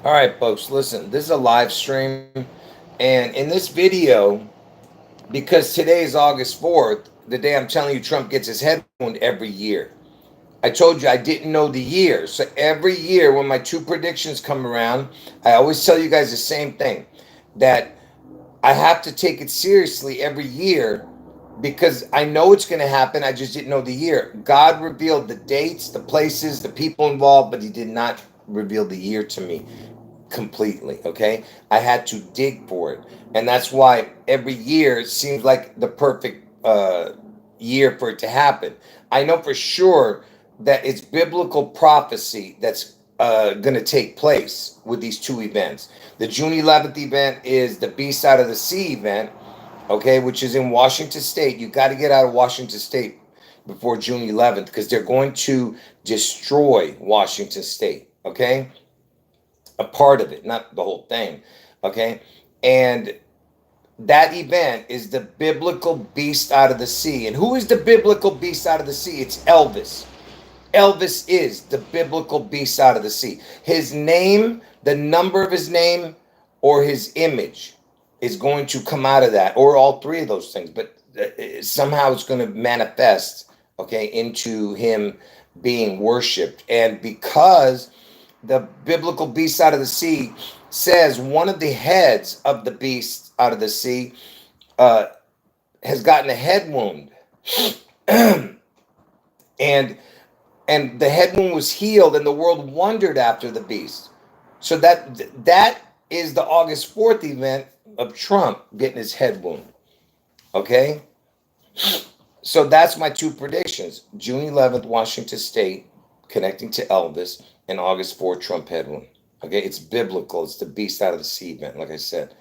All right, folks, listen, this is a live stream. And in this video, because today is August 4th, the day I'm telling you Trump gets his head wound every year. I told you I didn't know the year. So every year when my two predictions come around, I always tell you guys the same thing, that I have to take it seriously every year because I know it's going to happen. I just didn't know the year. God revealed the dates, the places, the people involved, but he did not reveal the year to me completely. Okay, I had to dig for it, and that's why every year seems like the perfect year for it to happen. I know for sure that it's biblical prophecy that's going to take place with these two events. The June 11th event is the Beast Out of the Sea event, okay, which is in Washington State. You got to get out of Washington State before June 11th because they're going to destroy Washington State, okay? A part of it, not the whole thing, okay? And that event is the biblical beast out of the sea. And who is the biblical beast out of the sea? It's Elvis. Elvis is the biblical beast out of the sea. His name, the number of his name, or his image is going to come out of that, or all three of those things. But somehow it's going to manifest, okay, into him being worshipped. And because the biblical beast out of the sea says one of the heads of the beast out of the sea uh, has gotten a head wound, and and the head wound was healed, and the world wondered after the beast. So that is the August 4th event of Trump getting his head wound. Okay, so that's my two predictions: June 11th, Washington State, connecting to Elvis, and August 4th, Trump head wound. Okay, it's biblical. It's the beast out of the sea event, like I said.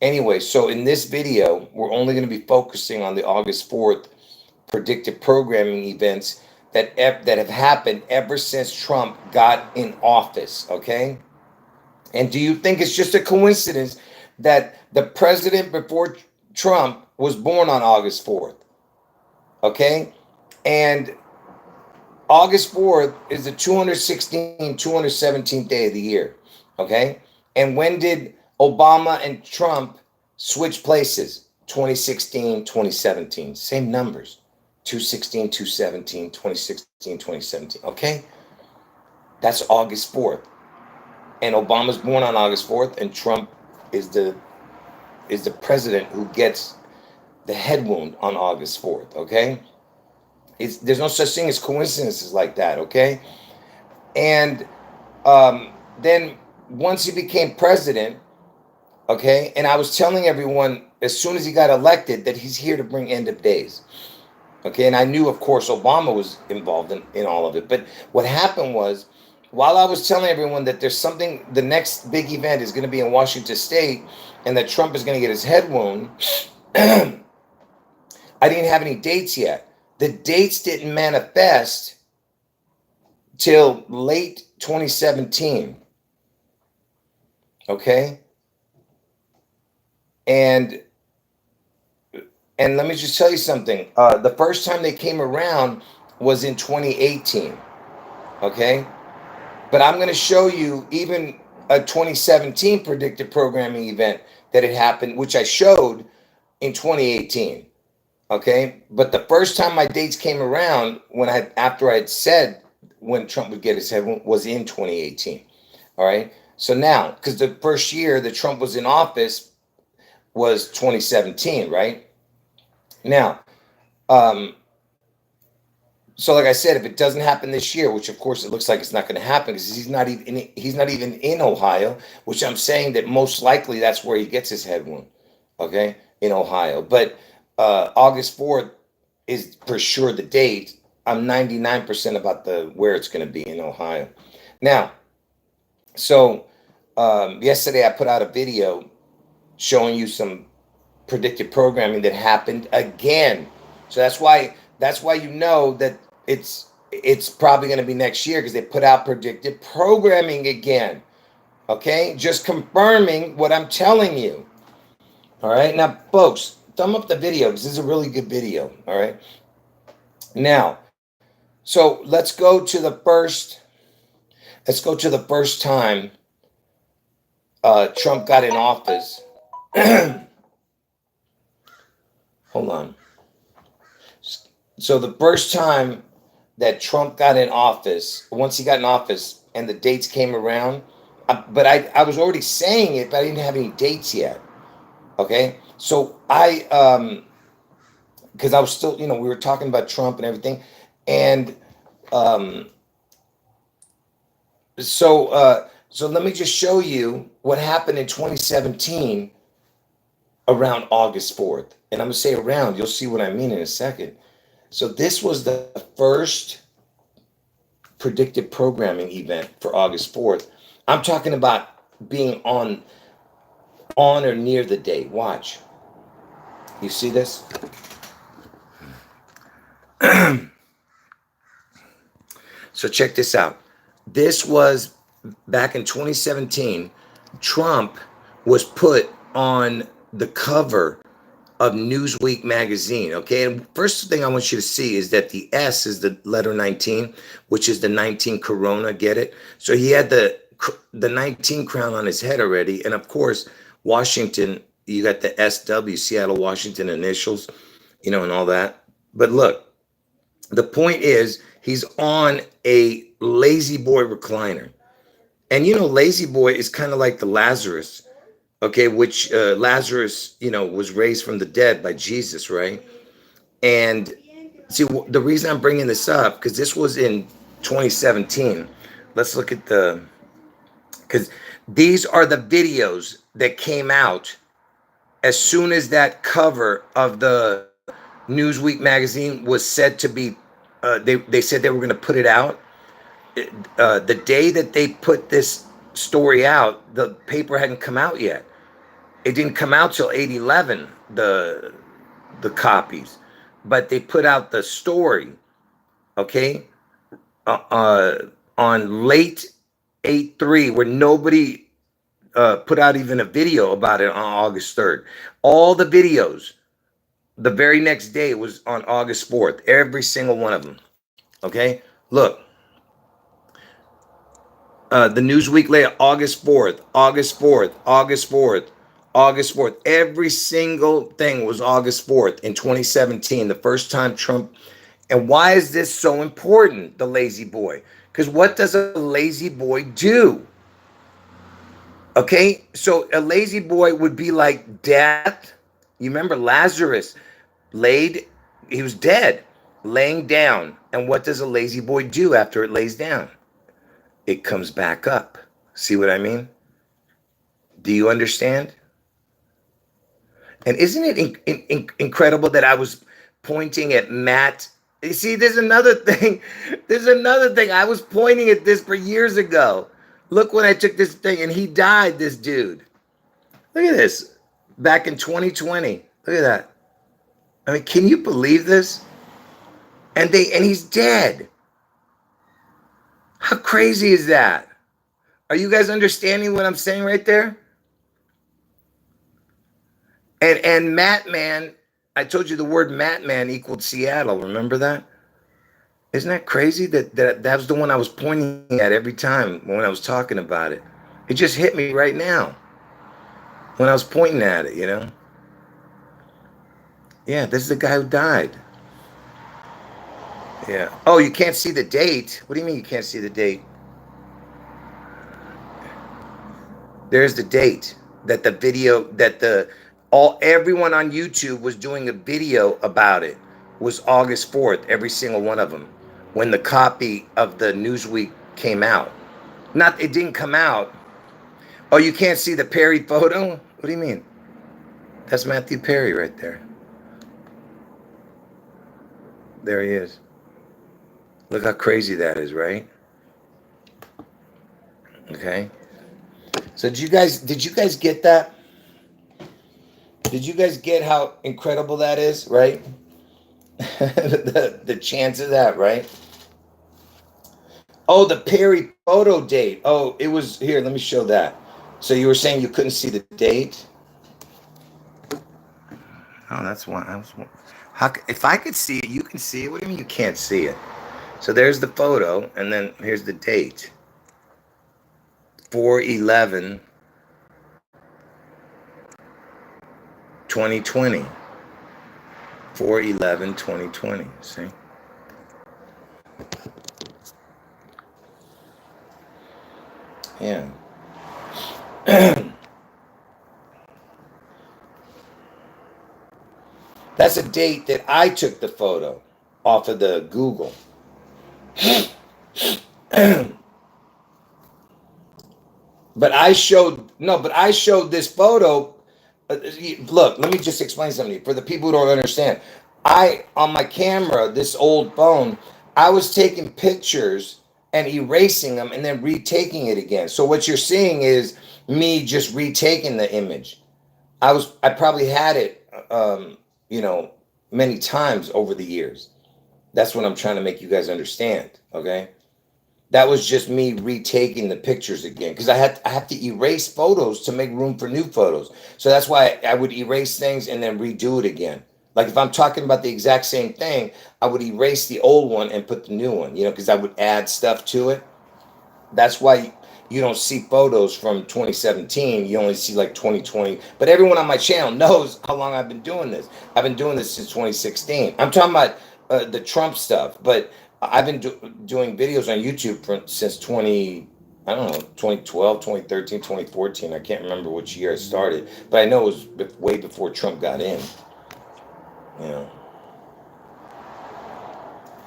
Anyway, so in this video, we're only going to be focusing on the August 4th predictive programming events that have happened ever since Trump got in office. Okay, and do you think it's just a coincidence that the president before Trump was born on August 4th? Okay, and August 4th is the 217th day of the year. Okay, and when did Obama and Trump switch places? 2016, 2017, same numbers. 216, 217, 2016, 2017. Okay, that's August 4th, and Obama's born on August 4th, and Trump is the president who gets the head wound on August 4th. Okay, there's no such thing as coincidences like that. Okay, and then once he became president, okay, and I was telling everyone as soon as he got elected that he's here to bring end of days. Okay, and I knew, of course, Obama was involved in all of it. But what happened was, while I was telling everyone that there's something, the next big event is going to be in Washington State, and that Trump is going to get his head wound, I didn't have any dates yet. The dates didn't manifest till late 2017. Okay, and and let me just tell you something. The first time they came around was in 2018. Okay, but I'm going to show you even a 2017 predictive programming event that had happened, which I showed in 2018. Okay, but the first time my dates came around, when I after I had said when Trump would get his head, was in 2018. All right, so now, because the first year that Trump was in office was 2017, right? Now, um, so like I said, if it doesn't happen this year, which of course it looks like it's not going to happen because he's not even in Ohio, which I'm saying that most likely that's where he gets his head wound, okay, in Ohio. But August 4th is for sure the date. I'm 99% about the where it's going to be in Ohio. Now, so yesterday I put out a video showing you some predictive programming that happened again. So that's why you know that it's probably going to be next year because they put out predictive programming again. Okay, just confirming what I'm telling you. All right, now folks, thumb up the video because this is a really good video. All right, now so let's go to the first time Trump got in office. Hold on. So the first time that Trump got in office, once he got in office and the dates came around, but I was already saying it, but I didn't have any dates yet. Okay. So because I was still, we were talking about Trump and everything. And um, so let me just show you what happened in 2017 around August 4th. And I'm going to say around, you'll see what I mean in a second. So this was the first predictive programming event for August 4th. I'm talking about being on or near the date. Watch. You see this? So check this out. This was back in 2017. Trump was put on the cover of Newsweek magazine. Okay. And first thing I want you to see is that the S is the letter 19, which is the 19 Corona. Get it? So he had the 19 crown on his head already. And of course, Washington, you got the SW, Seattle, Washington initials, and all that. But look, the point is he's on a lazy boy recliner. And lazy boy is kind of like the Lazarus, okay, which Lazarus, was raised from the dead by Jesus, right? And see, the reason I'm bringing this up, because this was in 2017. Let's look at because these are the videos that came out as soon as that cover of the Newsweek magazine was said to be, they said they were going to put it out. The day that they put this story out, the paper hadn't come out yet. It didn't come out till 8/11, the copies, but they put out the story, okay, on late 8/3, where nobody put out even a video about it on August 3rd. All the videos the very next day was on August 4th, every single one of them. Okay, look. The Newsweek later, August 4th, August 4th, August 4th, August 4th. Every single thing was August 4th in 2017, the first time Trump. And why is this so important, the lazy boy? Because what does a lazy boy do? Okay, so a lazy boy would be like death. You remember Lazarus he was dead, laying down. And what does a lazy boy do after it lays down? It comes back up. See what I mean? Do you understand? And isn't it incredible that I was pointing at Matt? You see, there's another thing. There's another thing. I was pointing at this for years ago. Look when I took this thing, and he died, this dude. Look at this. Back in 2020. Look at that. I mean, can you believe this? And he's dead. How crazy is that? Are you guys understanding what I'm saying right there? And Matman, I told you the word Matman equaled Seattle. Remember that? Isn't that crazy that was the one I was pointing at every time when I was talking about it? It just hit me right now when I was pointing at it, Yeah, this is the guy who died. Yeah. Oh, you can't see the date? What do you mean you can't see the date? There's the date that the video that everyone on YouTube was doing a video about it was August 4th, every single one of them, when the copy of the Newsweek came out. It didn't come out. Oh, you can't see the Perry photo? What do you mean? That's Matthew Perry right there. There he is. Look how crazy that is, right? Okay. So did you guys get that? Did you guys get how incredible that is, right? the chance of that, right? Oh, the Perry photo date. Oh, it was here. Let me show that. So you were saying you couldn't see the date? Oh, that's why I was. If I could see it, you can see it. What do you mean you can't see it? So there's the photo, and then here's the date. 4/11. 2020. 4/11/2020. See? Yeah. That's a date that I took the photo off of the Google. But I showed this photo. Look, let me just explain something to you for the people who don't understand. On my camera, this old phone, I was taking pictures and erasing them and then retaking it again. So what you're seeing is me just retaking the image. I probably had it, many times over the years. That's what I'm trying to make you guys understand. Okay. That was just me retaking the pictures again because I have to erase photos to make room for new photos. So that's why I would erase things and then redo it again. Like if I'm talking about the exact same thing, I would erase the old one and put the new one, because I would add stuff to it. That's why you don't see photos from 2017. You only see like 2020. But everyone on my channel knows how long I've been doing this. I've been doing this since 2016. I'm talking about the Trump stuff, but I've been doing videos on YouTube since 2012, 2013, 2014. I can't remember which year it started, but I know it was way before Trump got in.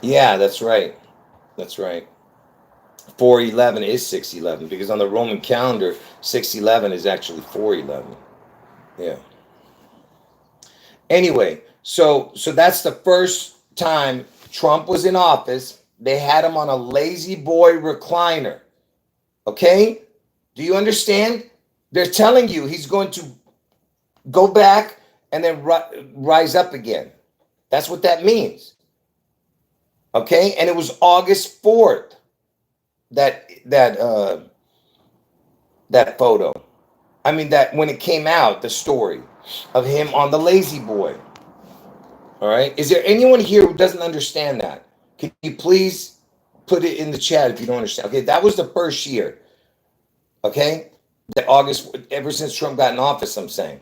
Yeah, that's right. That's right. 4/11 is 6/11 because on the Roman calendar, 6/11 is actually 4/11. Yeah. Anyway, so that's the first time Trump was in office. They had him on a lazy boy recliner. Okay? Do you understand? They're telling you he's going to go back and then rise up again. That's what that means. Okay? And it was August 4th that photo. I mean, that when it came out, the story of him on the lazy boy. All right. Is there anyone here who doesn't understand that? Can you please put it in the chat if you don't understand? Okay, that was the first year. Okay, that August, ever since Trump got in office, I'm saying.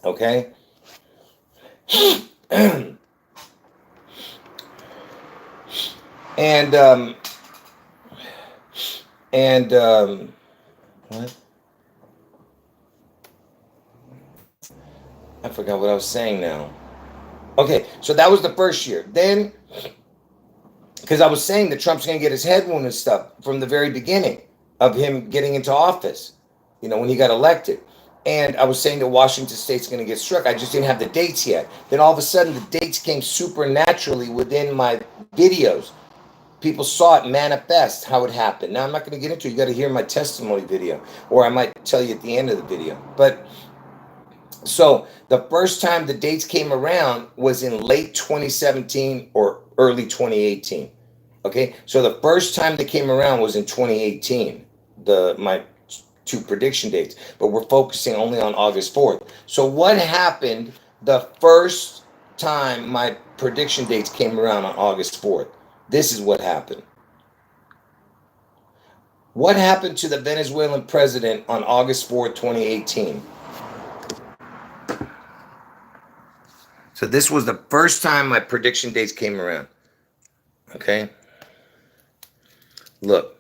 Okay. And what? I forgot what I was saying now. Okay, so that was the first year. Then, because I was saying that Trump's going to get his head wound and stuff from the very beginning of him getting into office, when he got elected. And I was saying that Washington State's going to get struck. I just didn't have the dates yet. Then all of a sudden, the dates came supernaturally within my videos. People saw it manifest how it happened. Now, I'm not going to get into it. You got to hear my testimony video, or I might tell you at the end of the video. But so the first time the dates came around was in late 2017 or early 2018. Okay, so the first time they came around was in 2018. My two prediction dates, but we're focusing only on August 4th. So what happened the first time my prediction dates came around on August 4th? This is what happened. What happened to the Venezuelan president on August 4th, 2018? So this was the first time my prediction dates came around. Okay. Look.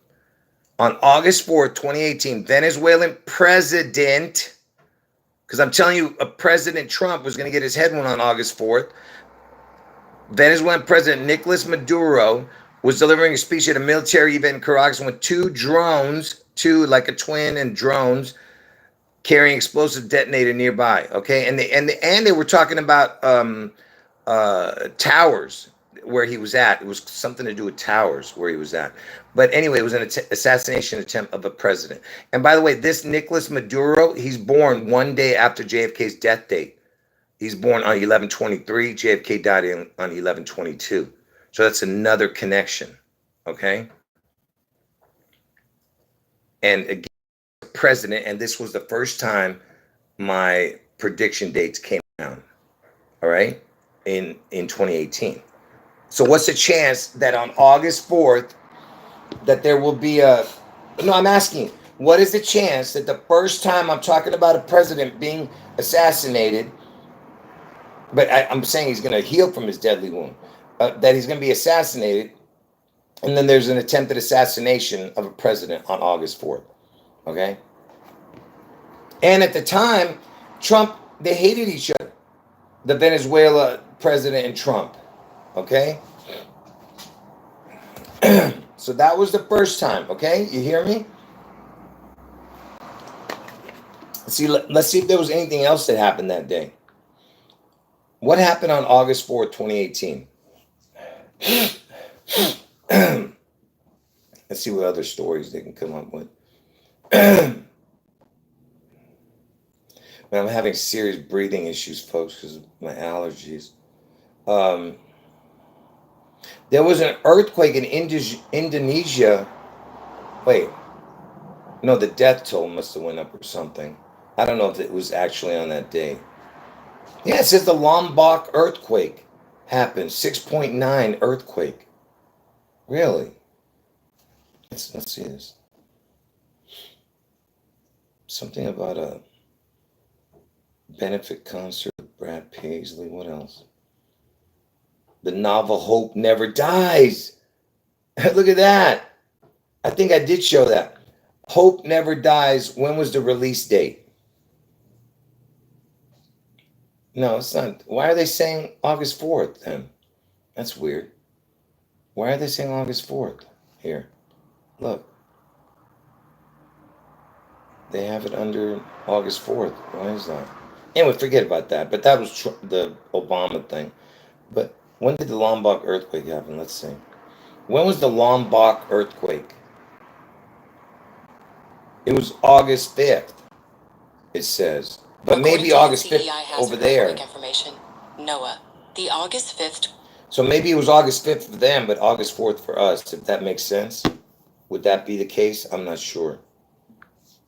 On August 4th, 2018, Venezuelan president, because I'm telling you, President Trump was going to get his head wound on August 4th. Venezuelan President Nicolas Maduro was delivering a speech at a military event in Caracas with two drones, like a twin and drones, carrying explosive detonator nearby. Okay, and they were talking about towers where he was at. It was something to do with towers where he was at. But anyway, it was an assassination attempt of a president. And by the way, this Nicolas Maduro, he's born one day after JFK's death date. He's born on 11/23. JFK died on 11/22. So that's another connection. Okay. And again, president, and this was the first time my prediction dates came down. All right. In 2018. So what's the chance that on August 4th that there will be no, I'm asking, What is the chance that the first time I'm talking about a president being assassinated, but I'm saying he's going to heal from his deadly wound, that he's going to be assassinated, and then there's an attempted assassination of a president on August 4th, okay? And at the time, Trump, they hated each other, the Venezuela president and Trump, okay? So that was the first time, okay? You hear me? Let's see if there was anything else that happened that day. What happened on August 4th, 2018? Let's see what other stories they can come up with. Man, I'm having serious breathing issues, folks, because of my allergies. There was an earthquake in Indonesia. Wait. No, the death toll must have went up or something. I don't know if it was actually on that day. Yeah, it says the Lombok earthquake happened. 6.9 earthquake. Really? Let's see this. Something about a benefit concert with Brad Paisley. What else? The novel Hope Never Dies. Look at that. I think I did show that. Hope Never Dies. When was the release date? No, it's not. Why are they saying August 4th then? That's weird. Why are they saying August 4th? Here. Look. They have it under August 4th. Why is that? Anyway, forget about that. But that was the Obama thing. But when did the Lombok earthquake happen? Let's see. When was the Lombok earthquake? It was August 5th, it says. But maybe August 5th over there. Information. NOAA, the August 5th. So maybe it was August 5th for them, but August 4th for us, if that makes sense. Would that be the case? I'm not sure.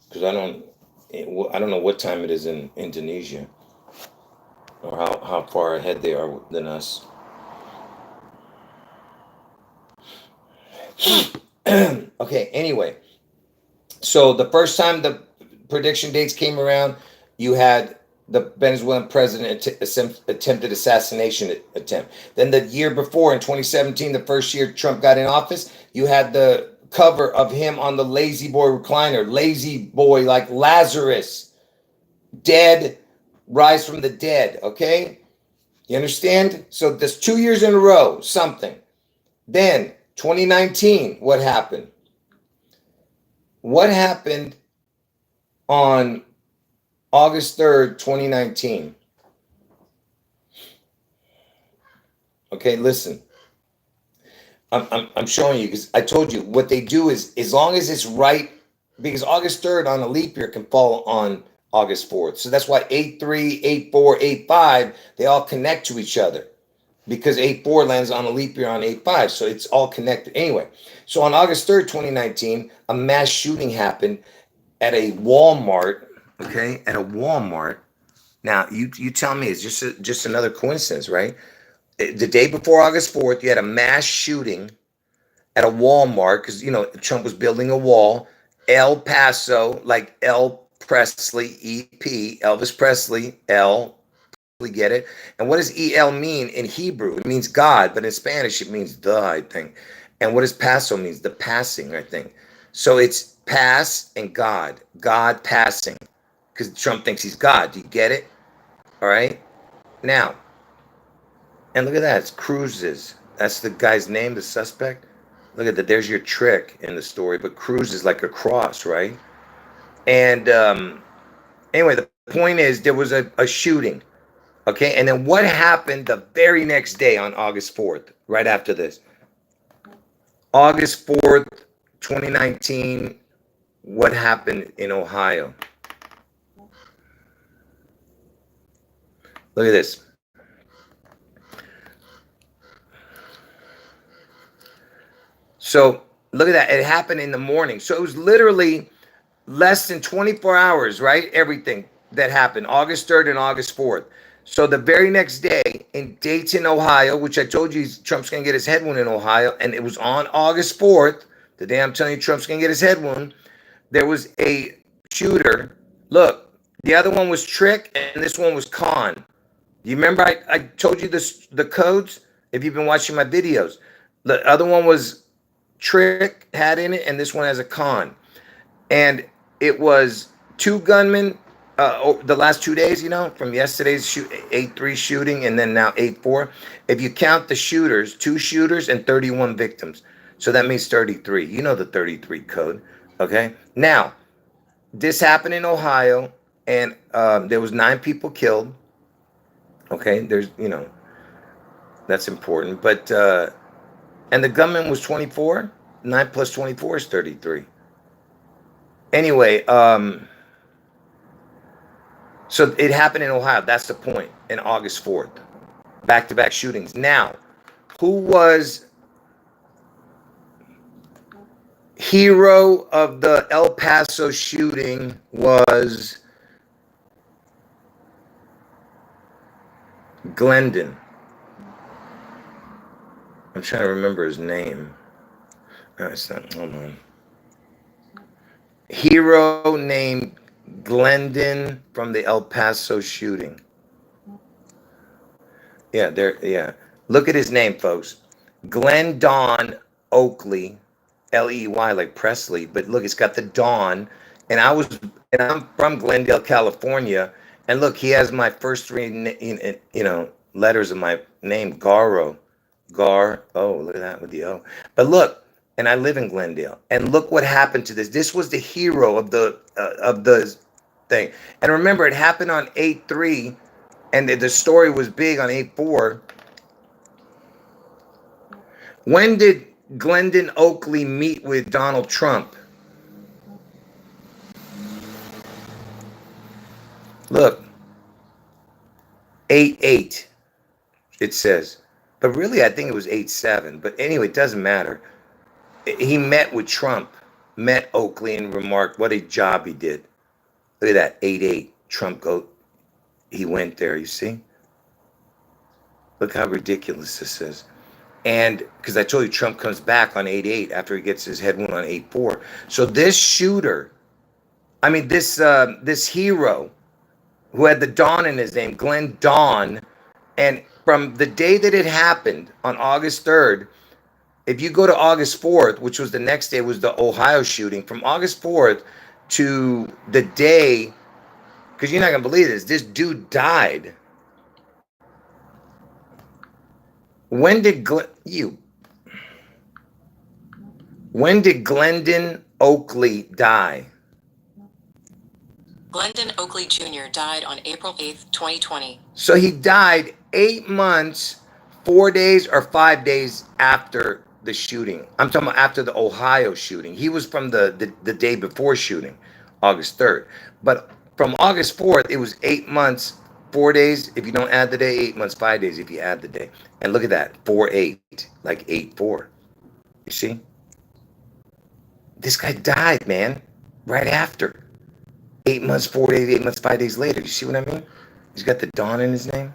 Because I don't know what time it is in Indonesia. Or how far ahead they are than us. Okay, anyway. So the first time the prediction dates came around, you had the Venezuelan president attempted assassination attempt. Then the year before, in 2017, the first year Trump got in office, you had the cover of him on the Lazy Boy recliner. Lazy Boy, like Lazarus. Dead, rise from the dead, okay? You understand? So there's 2 years in a row, something. Then, 2019, what happened? What happened on August 3rd, 2019? Okay, listen. I'm showing you because I told you what they do is as long as it's right, because August 3rd on a leap year can fall on August 4th. So that's why 8-3, 8-4, 8-5, they all connect to each other. Because 8-4 lands on a leap year on 8-5. So it's all connected. Anyway, so on August 3rd, 2019, a mass shooting happened at a Walmart. Okay, at a Walmart. Now, you tell me, it's just another coincidence, right? The day before August 4th, you had a mass shooting at a Walmart because, Trump was building a wall. El Paso, like El Presley, EP, Elvis Presley, El. We get it. And what does El mean in Hebrew? It means God, but in Spanish it means the, I think. And what does Paso means? The passing, I think. So it's pass and God. God passing. Because Trump thinks he's God. Do you get it? All right. Now, and look at that. It's Cruises. That's the guy's name, the suspect. Look at that. There's your trick in the story. But Cruz is like a cross, right? And anyway, the point is there was a shooting. Okay, and then what happened the very next day on August 4th, right after this? August 4th, 2019, what happened in Ohio? Look at this. So, look at that. It happened in the morning. So, it was literally less than 24 hours, right? Everything that happened, August 3rd and August 4th. So the very next day in Dayton, Ohio, which I told you Trump's going to get his head wound in Ohio, and it was on August 4th, the day I'm telling you Trump's going to get his head wound, there was a shooter. Look, the other one was Trick, and this one was Con. You remember I told you the codes? If you've been watching my videos. The other one was Trick had in it, and this one has a Con. And it was two gunmen the last 2 days, from yesterday's 8-3 shooting and then now 8-4. If you count the shooters, 2 shooters and 31 victims. So that means 33. You know the 33 code, okay? Now, this happened in Ohio, and there was 9 people killed. Okay, there's, that's important. But, and the gunman was 24. 9 plus 24 is 33. Anyway, so it happened in Ohio. That's the point. In August 4th. Back-to-back shootings. Now, who was hero of the El Paso shooting was Glendon. I'm trying to remember his name. No, it's not. Hold on. Hero named Glendon from the El Paso shooting. Yeah, yeah. Look at his name, folks. Glendon Oakley, Ley, like Presley, but look, it's got the Dawn. And I'm from Glendale, California. And look, he has my first 3, letters of my name, Garo. Oh, look at that with the O. But look, and I live in Glendale. And look what happened to this. This was the hero of the thing. And remember, it happened on 8-3, and the story was big on 8-4. When did Glendon Oakley meet with Donald Trump? Look, 8-8, it says. But really, I think it was 8-7. But anyway, it doesn't matter. He met with Trump, met Oakley, and remarked what a job he did. Look at that, 8-8. Trump he went there, you see? Look how ridiculous this is. And because I told you Trump comes back on 8-8 after he gets his head wound on 8-4. So this shooter, this hero who had the Dawn in his name, Glenn Dawn, and from the day that it happened on August 3rd, if you go to August 4th, which was the next day, was the Ohio shooting, from August 4th to the day, because you're not going to believe this dude died. When did Glendon Oakley die? Glendon Oakley Jr. died on April 8th, 2020. So he died 8 months, 4 days, or 5 days after the shooting. I'm talking about after the Ohio shooting. He was from the day before shooting, August 3rd. But from August 4th, it was 8 months, 4 days. If you don't add the day, 8 months, 5 days if you add the day. And look at that, 4-8, like 8-4. You see? This guy died, man, right after. 8 months, 4 days, 8 months, 5 days later. You see what I mean? He's got the Dawn in his name.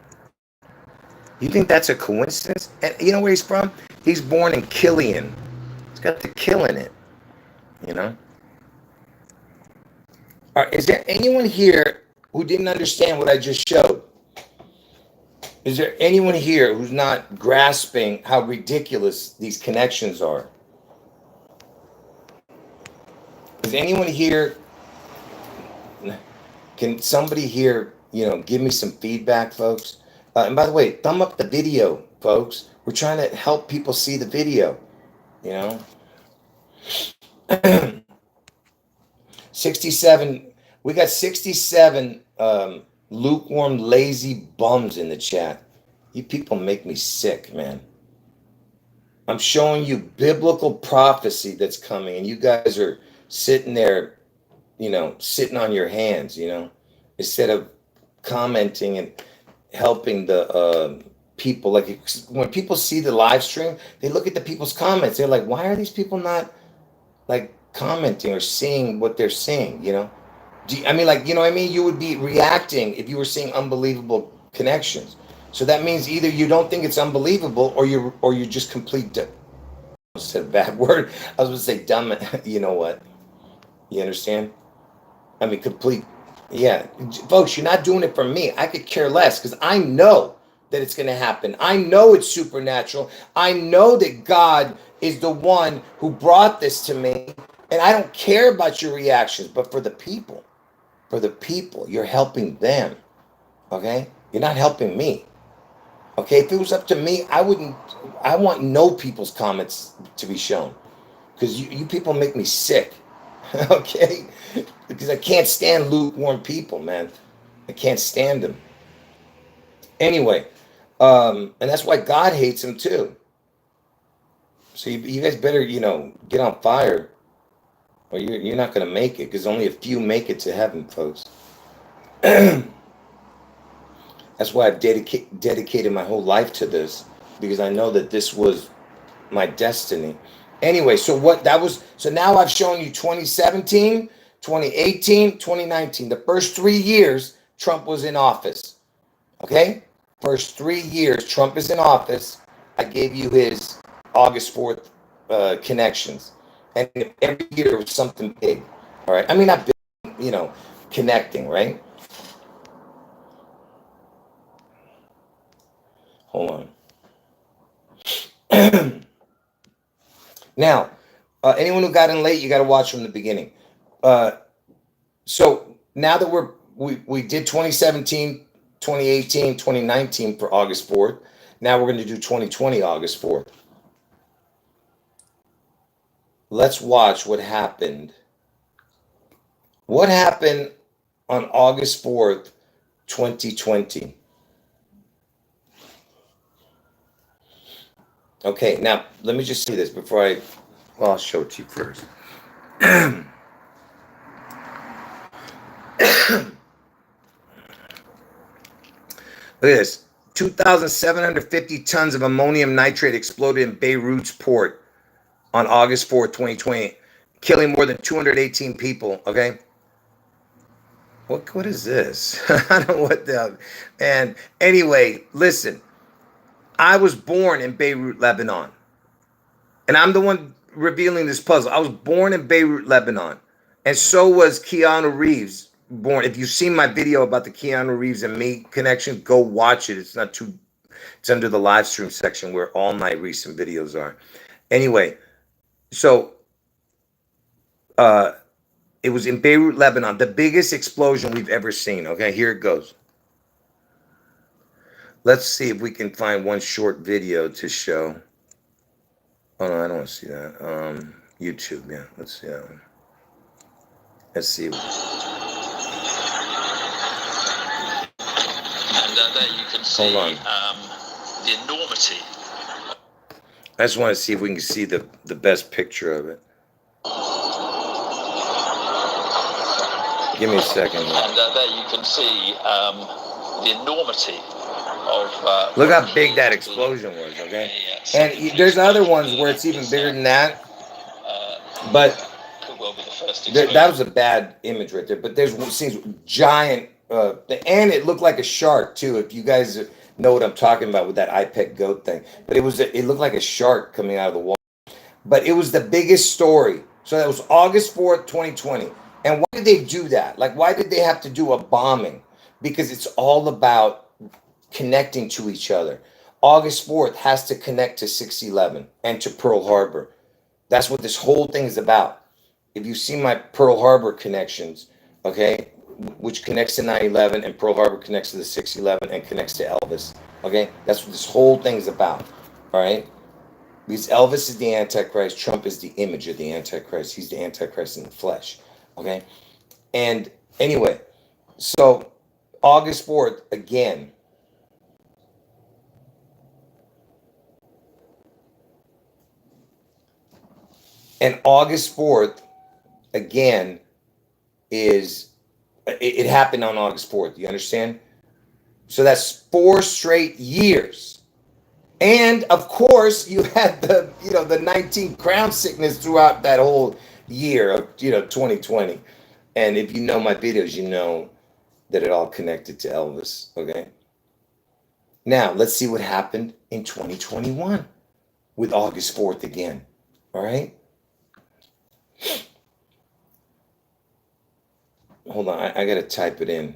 You think that's a coincidence? And you know where he's from? He's born in Killian. It's got the kill in it, All right, is there anyone here who didn't understand what I just showed? Is there anyone here who's not grasping how ridiculous these connections are? Is anyone here? Can somebody here, give me some feedback, folks? And by the way, thumb up the video, folks. We're trying to help people see the video, 67. We got 67 lukewarm, lazy bums in the chat. You people make me sick, man. I'm showing you biblical prophecy that's coming, and you guys are sitting there, sitting on your hands, instead of commenting and helping the people. Like when people see the live stream, they look at the people's comments. They're like, why are these people not like commenting or seeing what they're seeing? You would be reacting if you were seeing unbelievable connections. So that means either you don't think it's unbelievable or you're just complete. I said a bad word. I was going to say dumb. You know what? You understand? I mean, complete. Yeah, folks, you're not doing it for me. I could care less because I know that it's going to happen. I know it's supernatural. I know that God is the one who brought this to me. And I don't care about your reactions, but for the people, you're helping them. Okay? You're not helping me. Okay? If it was up to me, I want no people's comments to be shown because you people make me sick. Okay? Because I can't stand lukewarm people, man. I can't stand them. Anyway, and that's why God hates them too. So you guys better, get on fire, or you're not going to make it, because only a few make it to heaven, folks. That's why I've dedicated my whole life to this, because I know that this was my destiny. Anyway, so now I've shown you 2017, 2018, 2019. The first 3 years Trump was in office. Okay? First 3 years Trump is in office. I gave you his August 4th connections. And every year it was something big. All right. I mean, not big, connecting, right? Hold on. Now, anyone who got in late, you got to watch from the beginning. So now that we did 2017, 2018, 2019 for August 4th. Now we're going to do 2020 August 4th. Let's watch what happened. What happened on August 4th, 2020? Okay, now let me just see this before I'll show it to you first. Look at this. 2,750 tons of ammonium nitrate exploded in Beirut's port on August 4th, 2020, killing more than 218 people, okay? What is this? I don't know what the... And anyway, listen. I was born in Beirut, Lebanon. And I'm the one revealing this puzzle. I was born in Beirut, Lebanon. And so was Keanu Reeves, born. If you've seen my video about the Keanu Reeves and me connection, go watch it. It's under the live stream section where all my recent videos are. Anyway, so it was in Beirut, Lebanon, the biggest explosion we've ever seen. Okay, here it goes. Let's see if we can find one short video to show. Oh, no, I don't want to see that. YouTube, yeah. Let's see that one. Let's see. And there you can see the enormity. I just want to see if we can see the best picture of it. Give me a second. And there you can see the enormity of... Look how big that explosion was, okay? And there's other ones where it's even bigger than that. But that was a bad image right there. But there's scenes giant, and it looked like a shark too. If you guys know what I'm talking about with that iPet goat thing, but it looked like a shark coming out of the water. But it was the biggest story. So that was August 4th, 2020. And why did they do that? Like, why did they have to do a bombing? Because it's all about connecting to each other. August 4th has to connect to 6/11 and to Pearl Harbor. That's what this whole thing is about. If you see my Pearl Harbor connections, okay, which connects to 9/11 and Pearl Harbor connects to the 6/11 and connects to Elvis, okay, that's what this whole thing is about, all right? Because Elvis is the Antichrist, Trump is the image of the Antichrist. He's the Antichrist in the flesh, okay? And anyway, so August 4th, again, and August 4th, again, it happened on August 4th. You understand? So that's 4 straight years. And of course, you had the 19 crown sickness throughout that whole year of 2020. And if you know my videos, you know that it all connected to Elvis. Okay. Now let's see what happened in 2021 with August 4th again. All right. Hold on, I gotta type it in.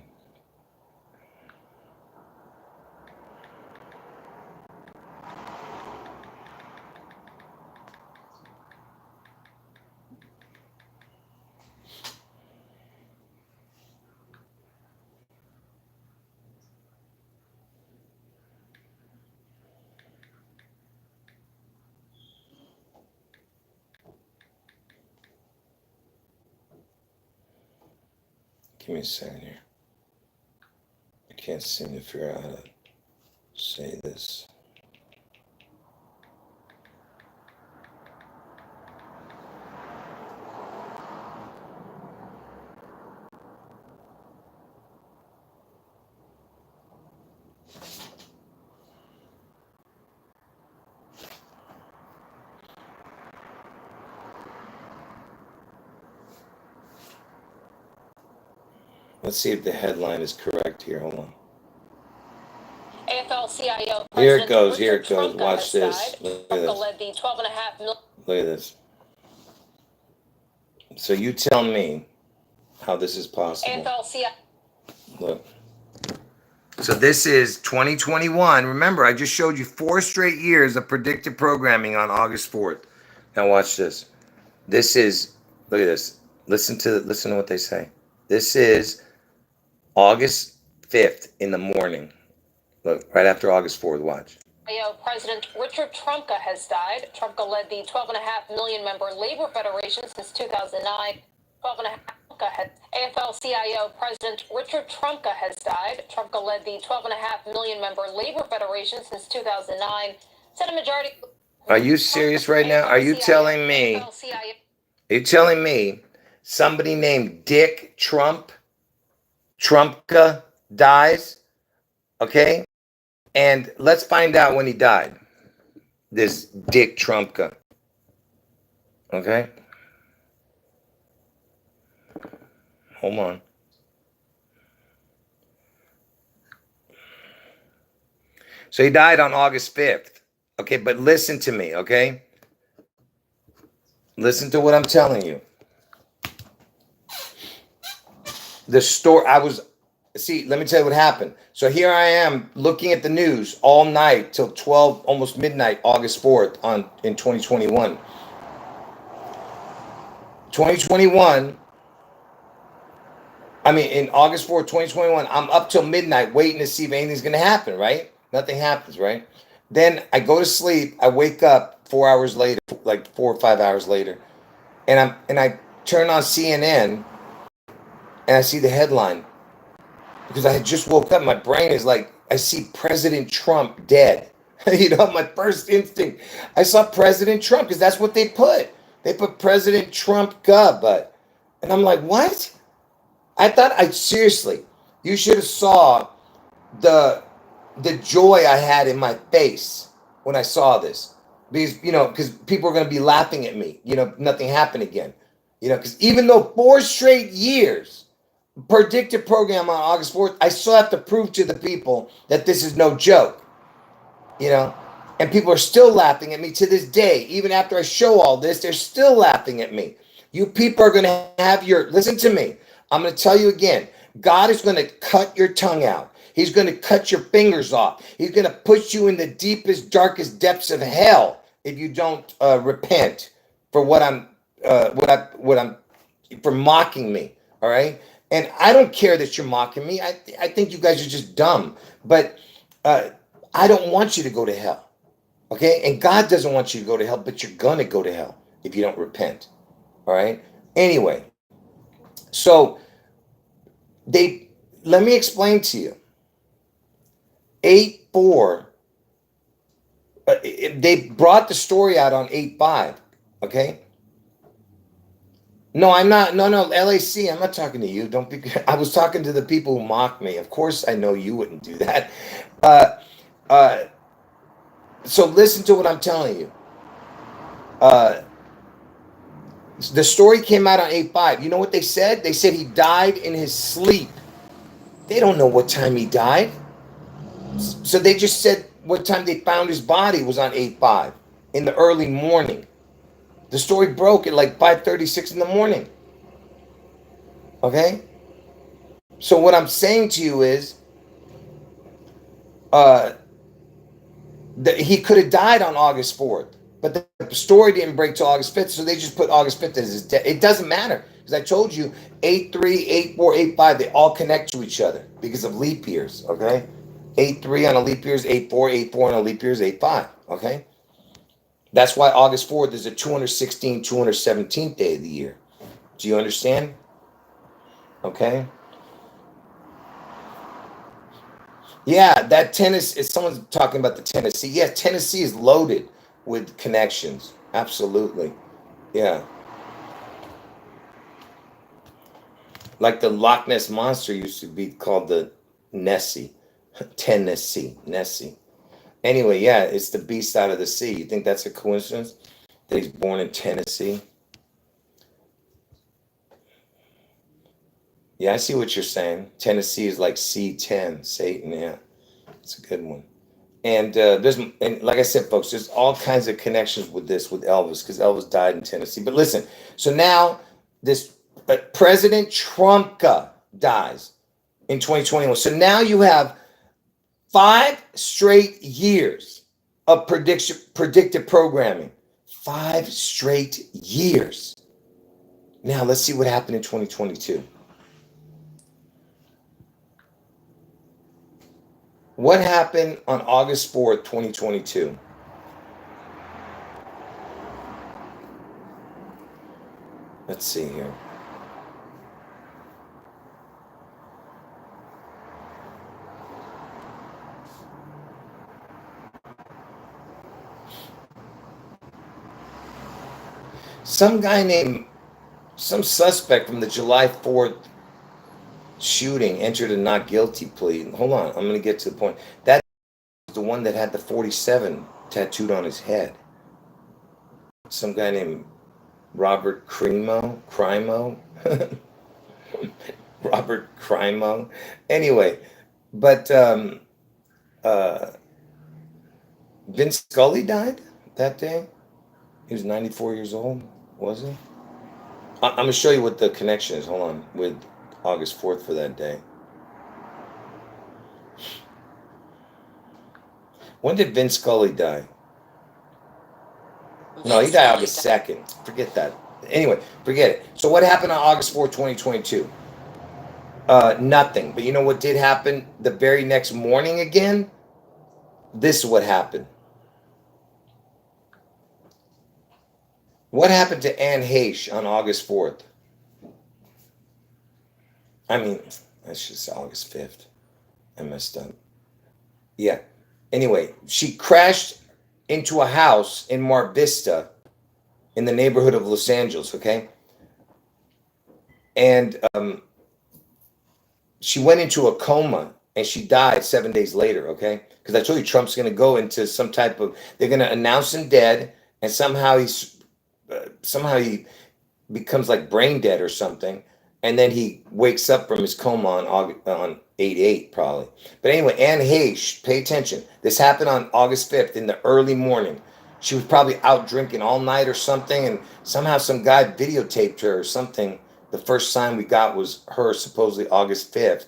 Give me a second here. I can't seem to figure out how to say this. Let's see if the headline is correct here. Hold on. AFL-CIO Here it President goes. Here Richard it goes. Trumka Watch has this. died. Look at Trumka this. led the 12.5 million. Look at this. So you tell me how this is possible. AFL-CIO. Look. So this is 2021. Remember, I just showed you 4 straight years of predictive programming on August 4th. Now watch this. This is, look at this. Listen to what they say. This is August 5th in the morning. Look, right after August 4th, watch. President Richard Trumka has died. Trumka led the 12.5 million member Labor Federation since 2009. 12.5 AFL-CIO President Richard Trumka has died. Trumka led the 12.5 million member Labor Federation since 2009. Senate Majority. Are you serious right now? Are you telling me? Are you telling me somebody named Dick Trumpka dies? Okay, and let's find out when he died. This Dick Trumpka. Okay. Hold on. So he died on August 5th. Okay, but listen to me, okay? Listen to what I'm telling you. The story, let me tell you what happened. So here I am looking at the news all night till 12, almost midnight, August 4th in 2021. 2021, in August 4th, 2021, I'm up till midnight waiting to see if anything's going to happen, right? Nothing happens, right? Then I go to sleep. I wake up 4 hours later, like 4 or 5 hours later, and I turn on CNN, and I see the headline because I had just woke up. My brain is like, I see President Trump dead. My first instinct, I saw President Trump because that's what they put. They put President Trump but, and I'm like, what? Seriously, you should have saw the joy I had in my face when I saw this, because people are going to be laughing at me, nothing happened again, because even though 4 straight years predictive program on August 4th, I still have to prove to the people that this is no joke, and people are still laughing at me to this day. Even after I show all this, they're still laughing at me. You people are going to have listen to me. I'm going to tell you again, God is going to cut your tongue out. He's going to cut your fingers off. He's going to put you in the deepest, darkest depths of hell if you don't repent for for mocking me. All right. And I don't care that you're mocking me. I think you guys are just dumb, but I don't want you to go to hell. Okay. And God doesn't want you to go to hell, but you're going to go to hell if you don't repent. All right. Anyway, so let me explain to you. 8/4. They brought the story out on 8/5. Okay. No, I'm not. No, LAC. I'm not talking to you. Don't be. I was talking to the people who mock me. Of course, I know you wouldn't do that. So listen to what I'm telling you. The story came out on 8/5. You know what they said? They said he died in his sleep. They don't know what time he died. So they just said what time they found his body was on 8/5 in the early morning. The story broke at like 5:36 in the morning. Okay? So what I'm saying to you is, uh, that he could have died on August 4th, but the story didn't break till August 5th, so they just put August 5th as his death. It doesn't matter because I told you 8-3, 8-4, 8-5, they all connect to each other because of leap years. Okay, 8-3 on a leap year is 8-4, 8-4 on a leap year is 8-5. Okay, that's why August 4th is the 216, 217th day of the year. Do you understand? Okay. Yeah, that Tennessee, someone's talking about the Tennessee. Yeah, Tennessee is loaded with connections. Absolutely. Yeah. Like the Loch Ness Monster used to be called the Nessie. Tennessee. Nessie. Anyway, yeah, it's the beast out of the sea. You think that's a coincidence that he's born in Tennessee? Yeah, I see what you're saying. Tennessee is like C10, Satan. Yeah, it's a good one. And and like I said, folks, there's all kinds of connections with this with Elvis because Elvis died in Tennessee. But listen, so now this President Trumpka dies in 2021. So now you have 5 straight years of predictive programming. 5 straight years. Now let's see what happened in 2022. What happened on August 4th, 2022? Let's see here. Some suspect from the July 4th shooting entered a not guilty plea. Hold on, I'm going to get to the point. That was the one that had the 47 tattooed on his head. Some guy named Robert Crimo. Robert Crimo. Anyway, but Vince Scully died that day. He was 94 years old, was he? I'm going to show you what the connection is. Hold on, with August 4th for that day. When did Vince Scully die? No, he died August 2nd. Forget that. Anyway, forget it. So what happened on August 4th, 2022? Nothing. But you know what did happen the very next morning again? This is what happened. What happened to Anne Heche on August 4th? I mean, that's just August 5th. I messed up. Yeah. Anyway, she crashed into a house in Mar Vista in the neighborhood of Los Angeles, okay? And she went into a coma and she died 7 days later, okay? Because I told you Trump's going to go into some type of, they're going to announce him dead and somehow he becomes like brain dead or something. And then he wakes up from his coma on 8/8 probably. But anyway, Anne Heche, pay attention. This happened on August 5th in the early morning. She was probably out drinking all night or something, and somehow some guy videotaped her or something. The first sign we got was her supposedly August 5th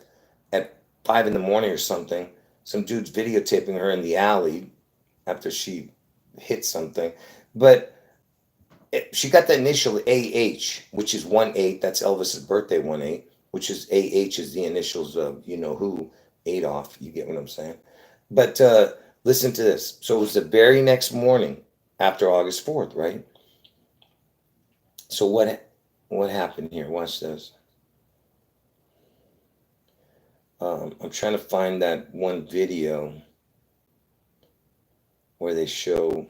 at 5 in the morning or something. Some dude's videotaping her in the alley after she hit something. But she got the initial AH, which is 1/8. That's Elvis's birthday, 1/8, which is AH is the initials of you know who, Adolf. You get what I'm saying? But listen to this. So it was the very next morning after August 4th, right? So what happened here? Watch this. I'm trying to find that one video where they show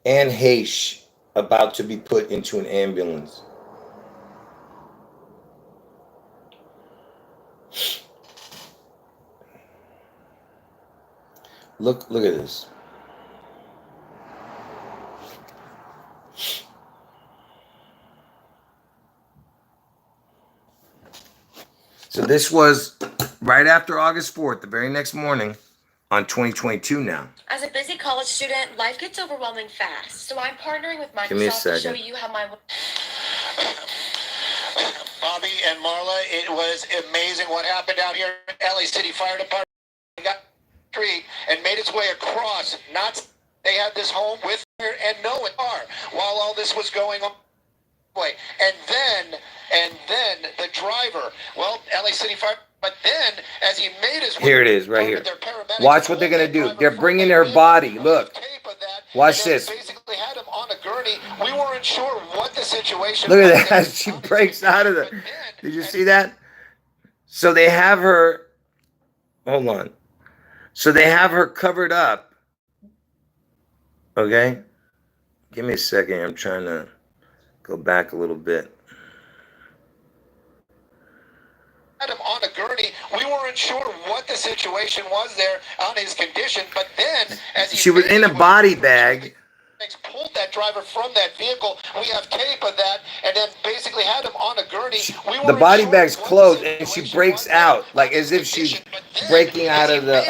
Anne Heche about to be put into an ambulance. Look at this. So this was right after August 4th, the very next morning on 2022 now. As a busy college student, life gets overwhelming fast. So I'm partnering with Give me a Microsoft to show second. you how my... Bobby And Marla, it was amazing what happened out here. LA City Fire Department got street and made its way across. Not they had this home with her and no car while all this was going on. And then the driver, well, LA City Fire. But then, as he made his way, here it is, right here. Watch what they're gonna do. They're bringing her body. Look. Watch this. Basically had him on a gurney. We weren't sure what the situation. Look at that. She breaks out of the. Did you see that? So they have her. Hold on. So they have her covered up. Okay. Give me a second. I'm trying to go back a little bit. Had him on a gurney. We weren't sure what the situation was there on his condition, but then as she was in a body bag. Pulled that driver from that vehicle. We have tape of that, and then basically had him on a gurney. The body bag's closed, and she breaks out like as if she's breaking out of the,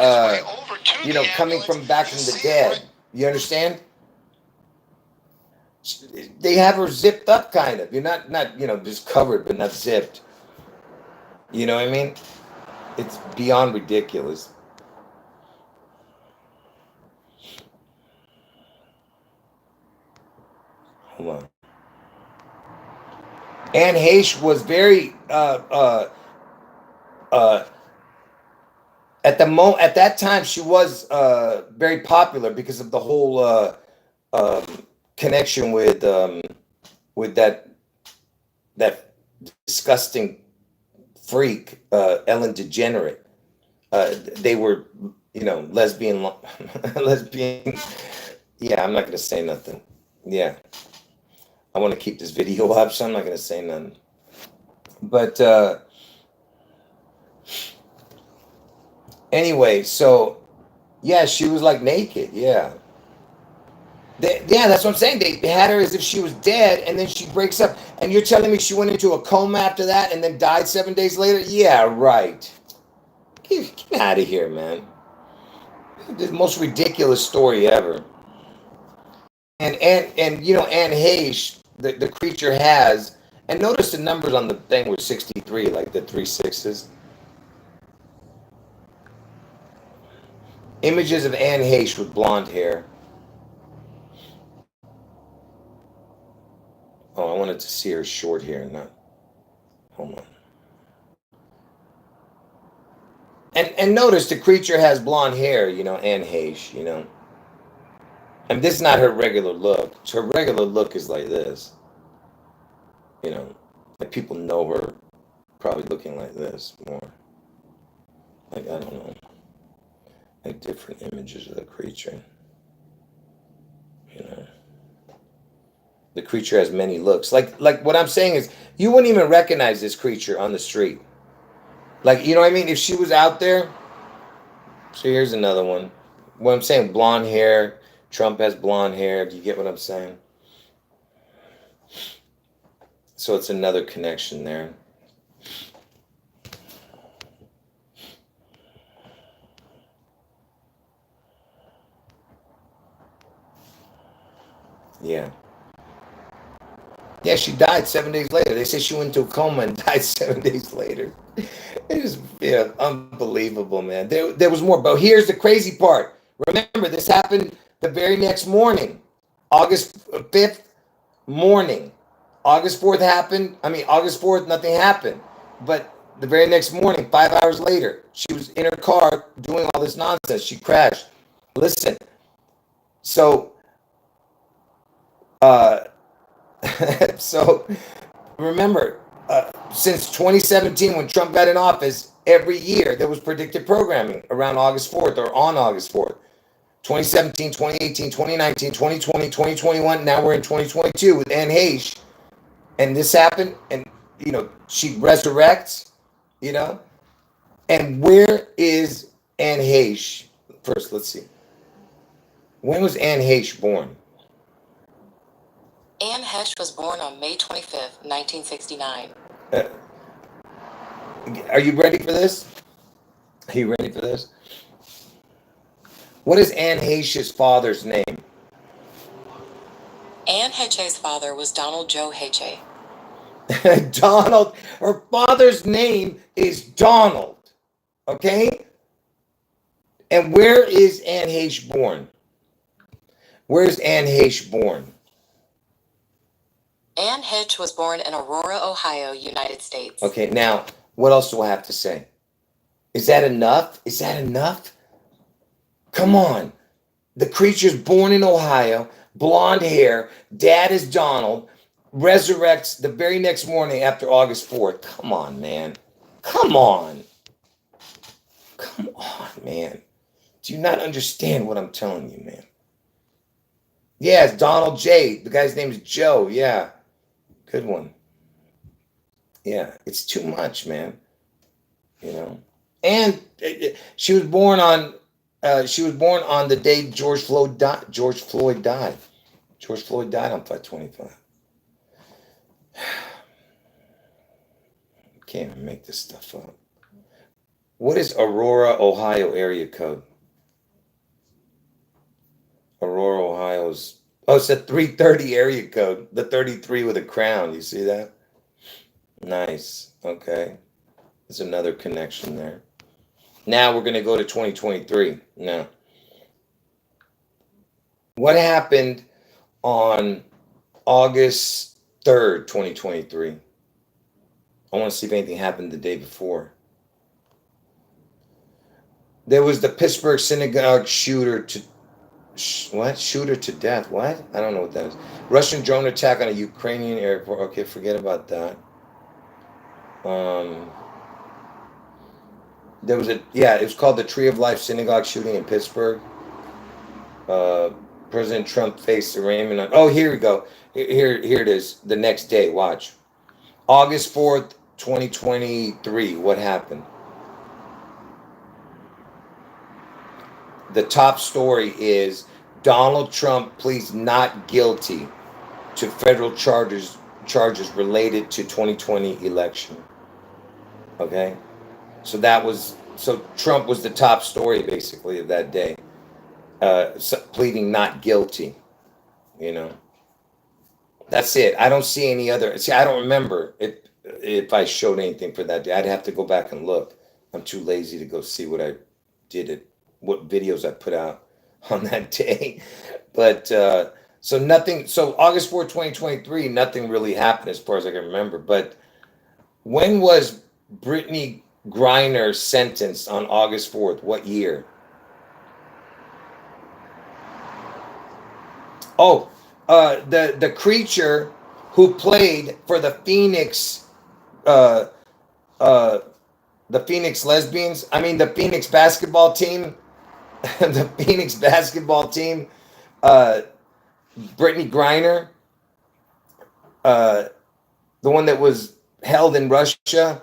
coming from back from the dead. You understand? They have her zipped up, kind of. You're not just covered, but not zipped. You know what I mean? It's beyond ridiculous. Hold on. Anne Heche was very at that time she was very popular because of the whole connection with that disgusting freak Ellen DeGenerate. They were lesbian. Yeah, I'm not gonna say nothing. Yeah, I want to keep this video up, so I'm not gonna say nothing. But anyway, so yeah, she was like naked. Yeah. That's what I'm saying. They had her as if she was dead, and then she breaks up. And you're telling me she went into a coma after that and then died 7 days later? Yeah, right. Get out of here, man. The most ridiculous story ever. And Anne Heche, the creature has, and notice the numbers on the thing were 63, like the 3 6s. Images of Anne Heche with blonde hair. Oh, I wanted to see her short hair, not. Hold on. And notice the creature has blonde hair, Anne Heche, And this is not her regular look. Her regular look is like this. Like people know her probably looking like this more. Like, I don't know. Like different images of the creature. The creature has many looks. Like what I'm saying is, you wouldn't even recognize this creature on the street. Like, you know what I mean? If she was out there. So here's another one. What I'm saying, blonde hair. Trump has blonde hair. Do you get what I'm saying? So it's another connection there. Yeah. Yeah, she died 7 days later. They say she went into a coma and died 7 days later. It is unbelievable, man. There was more. But here's the crazy part. Remember, this happened the very next morning. August 5th morning. August 4th happened. August 4th, nothing happened. But the very next morning, 5 hours later, she was in her car doing all this nonsense. She crashed. Listen. So, so remember, since 2017, when Trump got in office, every year there was predictive programming around August 4th or on August 4th. 2017, 2018, 2019, 2020, 2021. Now we're in 2022 with Anne Heche. And this happened, and, she resurrects, And where is Anne Heche? First, let's see. When was Anne Heche born? Anne Heche was born on May 25th, 1969. Are you ready for this? Are you ready for this? What is Anne Heche's father's name? Anne Heche's father was Donald Joe Heche. Donald, her father's name is Donald. Okay? And where is Anne Heche born? Where's Anne Heche born? Anne Heche was born in Aurora, Ohio, United States. Okay, now, what else do I have to say? Is that enough? Is that enough? Come on. The creature's born in Ohio, blonde hair, dad is Donald, resurrects the very next morning after August 4th. Come on, man. Come on. Come on, man. Do you not understand what I'm telling you, man? Yeah, it's Donald J. The guy's name is Joe. Yeah. Good one. Yeah, it's too much, man. You know. And she was born on the day George Floyd died. George Floyd died on 5/25. Can't even make this stuff up. What is Aurora, Ohio area code? Aurora, Ohio's. Oh, it's a 330 area code. The 33 with a crown. You see that? Nice. Okay. There's another connection there. Now we're going to go to 2023. Now, what happened on August 3rd, 2023? I want to see if anything happened the day before. There was the Pittsburgh synagogue shooter to death. What? I don't know what that is. Russian drone attack on a Ukrainian airport. Okay, forget about that. There was it was called the Tree of Life synagogue shooting in Pittsburgh. President Trump faced arraignment on. Oh, here we go. Here it is. The next day. Watch. August 4th, 2023. What happened? The top story is Donald Trump pleads not guilty to federal charges related to 2020 election. Okay? So Trump was the top story basically of that day. Pleading not guilty. You know. That's it. I don't see any other. See, I don't remember if I showed anything for that day. I'd have to go back and look. I'm too lazy to go see what I did what videos I put out on that day. But so nothing. So August 4th, 2023, nothing really happened as far as I can remember. But when was Britney Griner sentenced on August 4th? What year? Oh, the creature who played for the Phoenix Lesbians. I mean the Phoenix basketball team. The Phoenix basketball team. Britney Griner. The one that was held in Russia.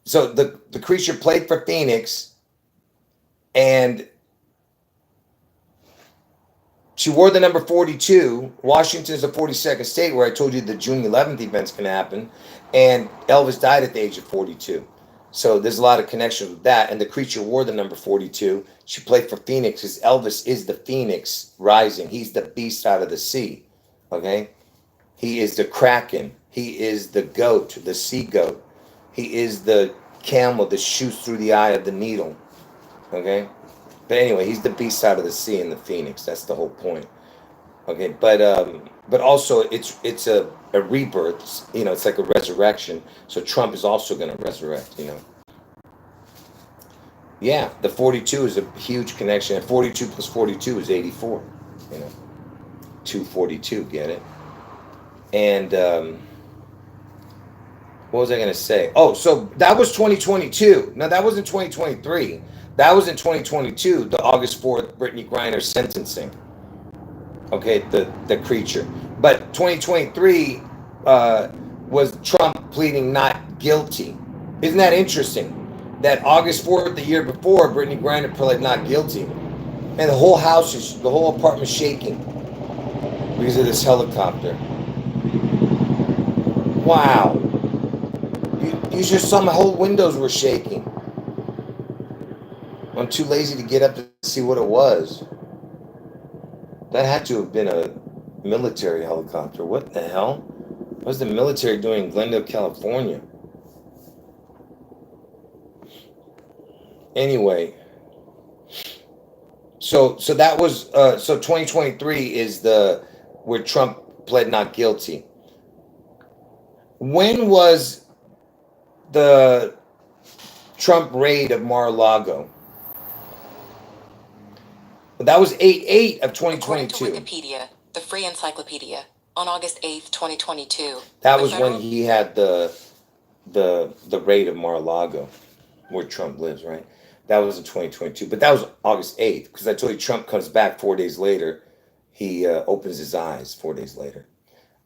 So the creature played for Phoenix, and she wore the number 42. Washington is the 42nd state where I told you the June 11th event's going to happen, and Elvis died at the age of 42. So there's a lot of connections with that, and the creature wore the number 42. She played for Phoenix because Elvis is the Phoenix rising. He's the beast out of the sea, okay? He is the Kraken. He is the goat, the sea goat. He is the camel that shoots through the eye of the needle. Okay? But anyway, he's the beast out of the sea in the Phoenix. That's the whole point. Okay, but also it's a rebirth. You know, it's like a resurrection. So Trump is also going to resurrect, you know. Yeah, the 42 is a huge connection. And 42 plus 42 is 84. You know, 242, get it? And what was I going to say? Oh, so that was 2022. No, that wasn't 2023. That was in 2022, the August 4th Britney Griner sentencing. Okay, the creature. But 2023 was Trump pleading not guilty. Isn't that interesting? That August 4th, the year before, Britney Griner pled not guilty. And the whole apartment shaking because of this helicopter. Wow. You just saw my whole windows were shaking. I'm too lazy to get up to see what it was. That had to have been a military helicopter. What the hell? What's the military doing in Glendale, California? Anyway, so that was so 2023 is the where Trump pled not guilty. When was the Trump raid of Mar-a-Lago? That was 8/8 of According to 2022. Wikipedia, the free encyclopedia, on August 8th, 2022. That the was federal- when he had the raid of Mar-a-Lago, where Trump lives, right? That was in 2022, but that was August 8th, because I told you Trump comes back 4 days later. He opens his eyes 4 days later.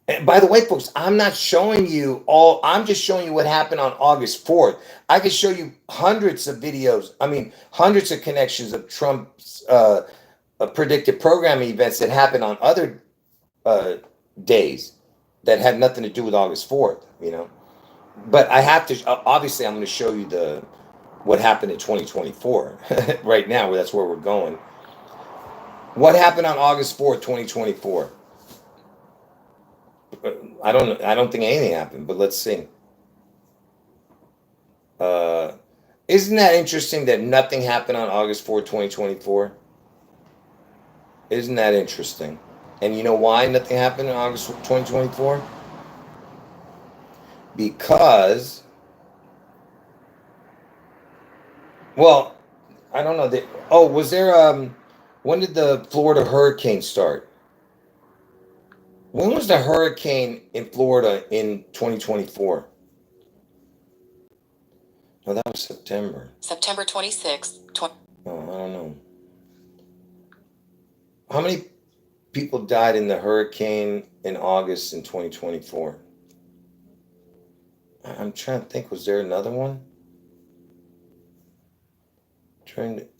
And by the way, folks, I'm not showing you all. I'm just showing you what happened on August 4th. I could show you hundreds of videos. I mean, hundreds of connections of Trump's predicted programming events that happened on other days that had nothing to do with August 4th, you know. But I have to, obviously, I'm going to show you what happened in 2024 right now, that's where we're going. What happened on August 4th, 2024? I don't think anything happened, but let's see. Isn't that interesting that nothing happened on August 4th, 2024? Isn't that interesting? And you know why nothing happened in August 2024? Because, well, I don't know. Was there, when did the Florida hurricane start? When was the hurricane in Florida in 2024? No, that was September. September 26th, Oh, I don't know. How many people died in the hurricane in August in 2024? I'm trying to think. Was there another one?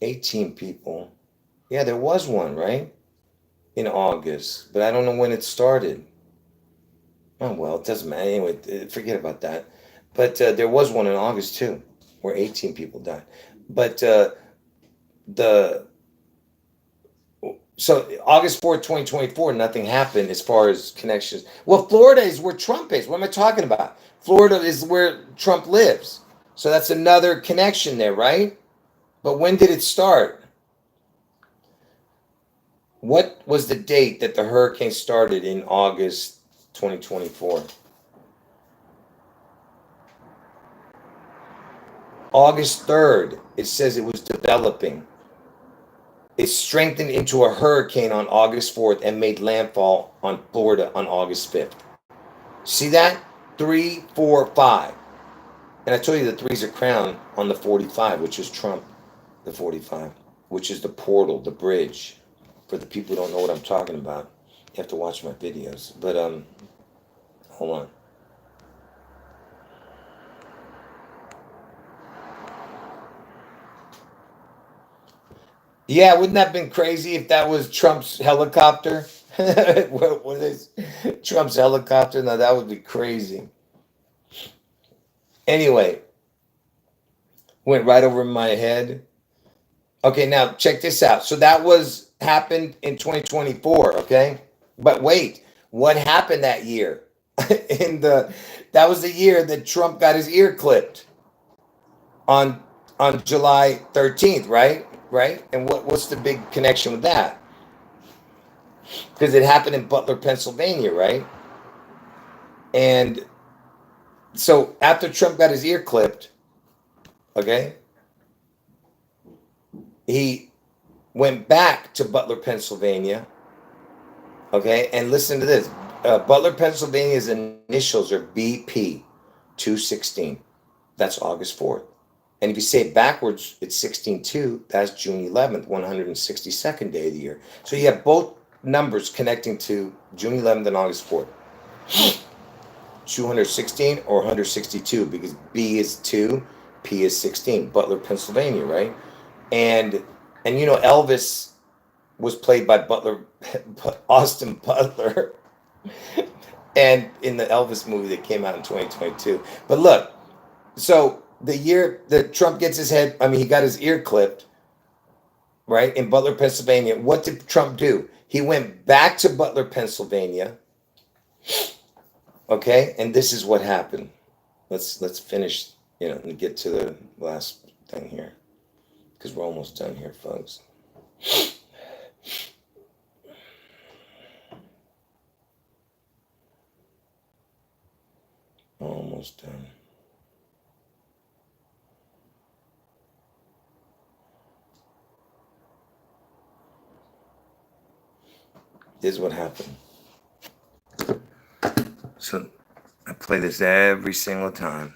18 people. Yeah, there was one, right? In August, but I don't know when it started. Oh, well, it doesn't matter. Anyway, forget about that. But there was one in August, too, where 18 people died. But so August 4th, 2024, nothing happened as far as connections. Well, Florida is where Trump is. What am I talking about? Florida is where Trump lives. So that's another connection there, right? But when did it start? What was the date that the hurricane started in August 2024? August 3rd, it says it was developing. It strengthened into a hurricane on August 4th and made landfall on Florida on August 5th. See that? 3, 4, 5. And I told you the threes are crowned on the 45, which is Trump, the 45, which is the portal, the bridge. For the people who don't know what I'm talking about, you have to watch my videos. But hold on. Yeah, wouldn't that have been crazy if that was Trump's helicopter? What is Trump's helicopter? No, that would be crazy. Anyway, went right over my head. Okay, now check this out. So that happened in 2024, okay? But wait, what happened that year? That was the year that Trump got his ear clipped on July 13th, right? Right? And what's the big connection with that? Because it happened in Butler, Pennsylvania, right? And so after Trump got his ear clipped, okay, he went back to Butler, Pennsylvania, okay, and listen to this. Butler, Pennsylvania's initials are BP 216. That's August 4th. And if you say it backwards, it's 16-2. That's June 11th, 162nd day of the year. So you have both numbers connecting to June 11th and August 4th. 216 or 162, because B is 2, P is 16. Butler, Pennsylvania, right? And you know, Elvis was played by Austin Butler. And in the Elvis movie that came out in 2022. But look, so the year that Trump gets he got his ear clipped, right, in Butler, Pennsylvania. What did Trump do? He went back to Butler, Pennsylvania, Okay, and this is what happened. Let's finish, and get to the last thing here, because we're almost done here, folks. Almost done. This is what happened. So I play this every single time.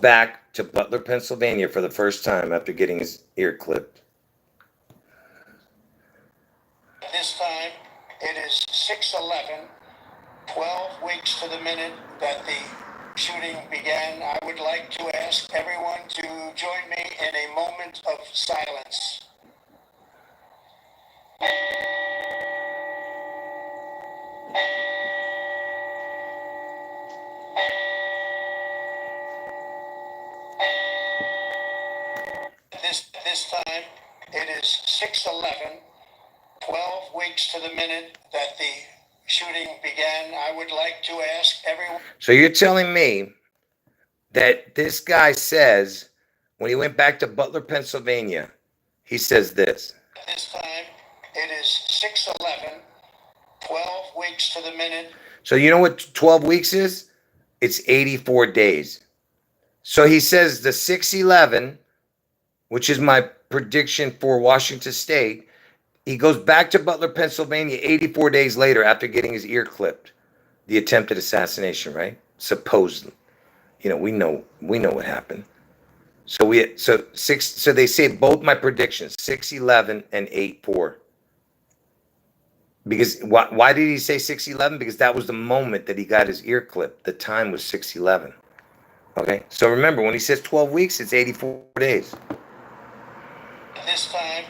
Back to Butler, Pennsylvania for the first time after getting his ear clipped. This time, it is 6:11, 12 weeks to the minute that the shooting began. I would like to ask everyone to join me in a moment of silence. This time, it is 6:11, 12 weeks to the minute that the shooting began. I would like to ask everyone. So you're telling me that this guy says when he went back to Butler, Pennsylvania, he says this. This time, it is 6:11, 12 weeks to the minute. So you know what 12 weeks is? It's 84 days. So he says the 6:11, which is my prediction for Washington State, he goes back to Butler, Pennsylvania 84 days later after getting his ear clipped. The attempted assassination, right? Supposedly. We know what happened. So they say both my predictions, 6:11 and 8:4. Because why did he say 6:11? Because that was the moment that he got his ear clipped. The time was 6:11. Okay? So remember, when he says 12 weeks, it's 84 days. This time,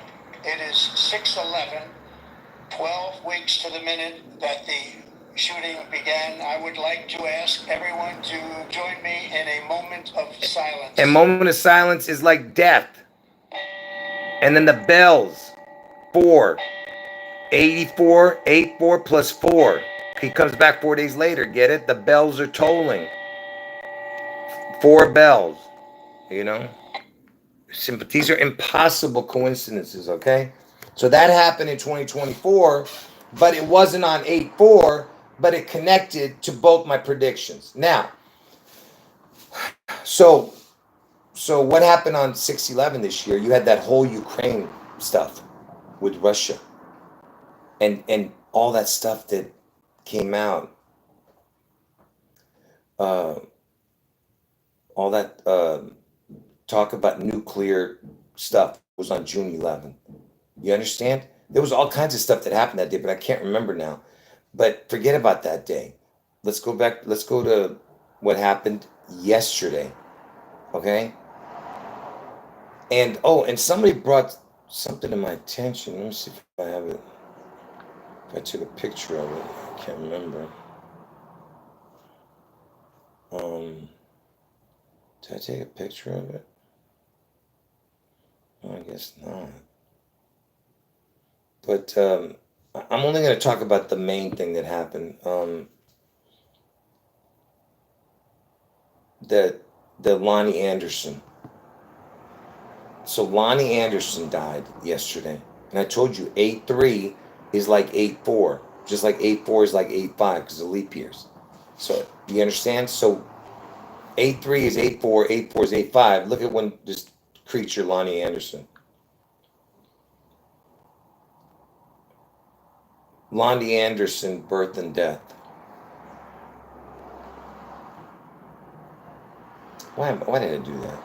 it is 6:11, 12 weeks to the minute that the shooting began. I would like to ask everyone to join me in a moment of silence. A moment of silence is like death. And then the bells. 4. 84, 84 plus 4. He comes back 4 days later. Get it? The bells are tolling. 4 bells. These are impossible coincidences, okay? So that happened in 2024, but it wasn't on 8/4, but it connected to both my predictions. Now, so what happened on 6/11 this year? You had that whole Ukraine stuff with Russia, and all that stuff that came out, all that talk about nuclear stuff was on June 11th. You understand? There was all kinds of stuff that happened that day, but I can't remember now. But forget about that day. Let's go back. Let's go to what happened yesterday. Okay? And somebody brought something to my attention. Let me see if I have it. If I took a picture of it. I can't remember. Did I take a picture of it? No, I guess not. But I'm only going to talk about the main thing that happened. The Lonnie Anderson. So Lonnie Anderson died yesterday. And I told you 8/3 is like 8/4. Just like 8/4 is like 8/5 because of leap years. So you understand? So 8/3 is 8/4, 8/4 is 8/5. Look at when this creature, Lonnie Anderson. Lonnie Anderson, birth and death. Why did I do that?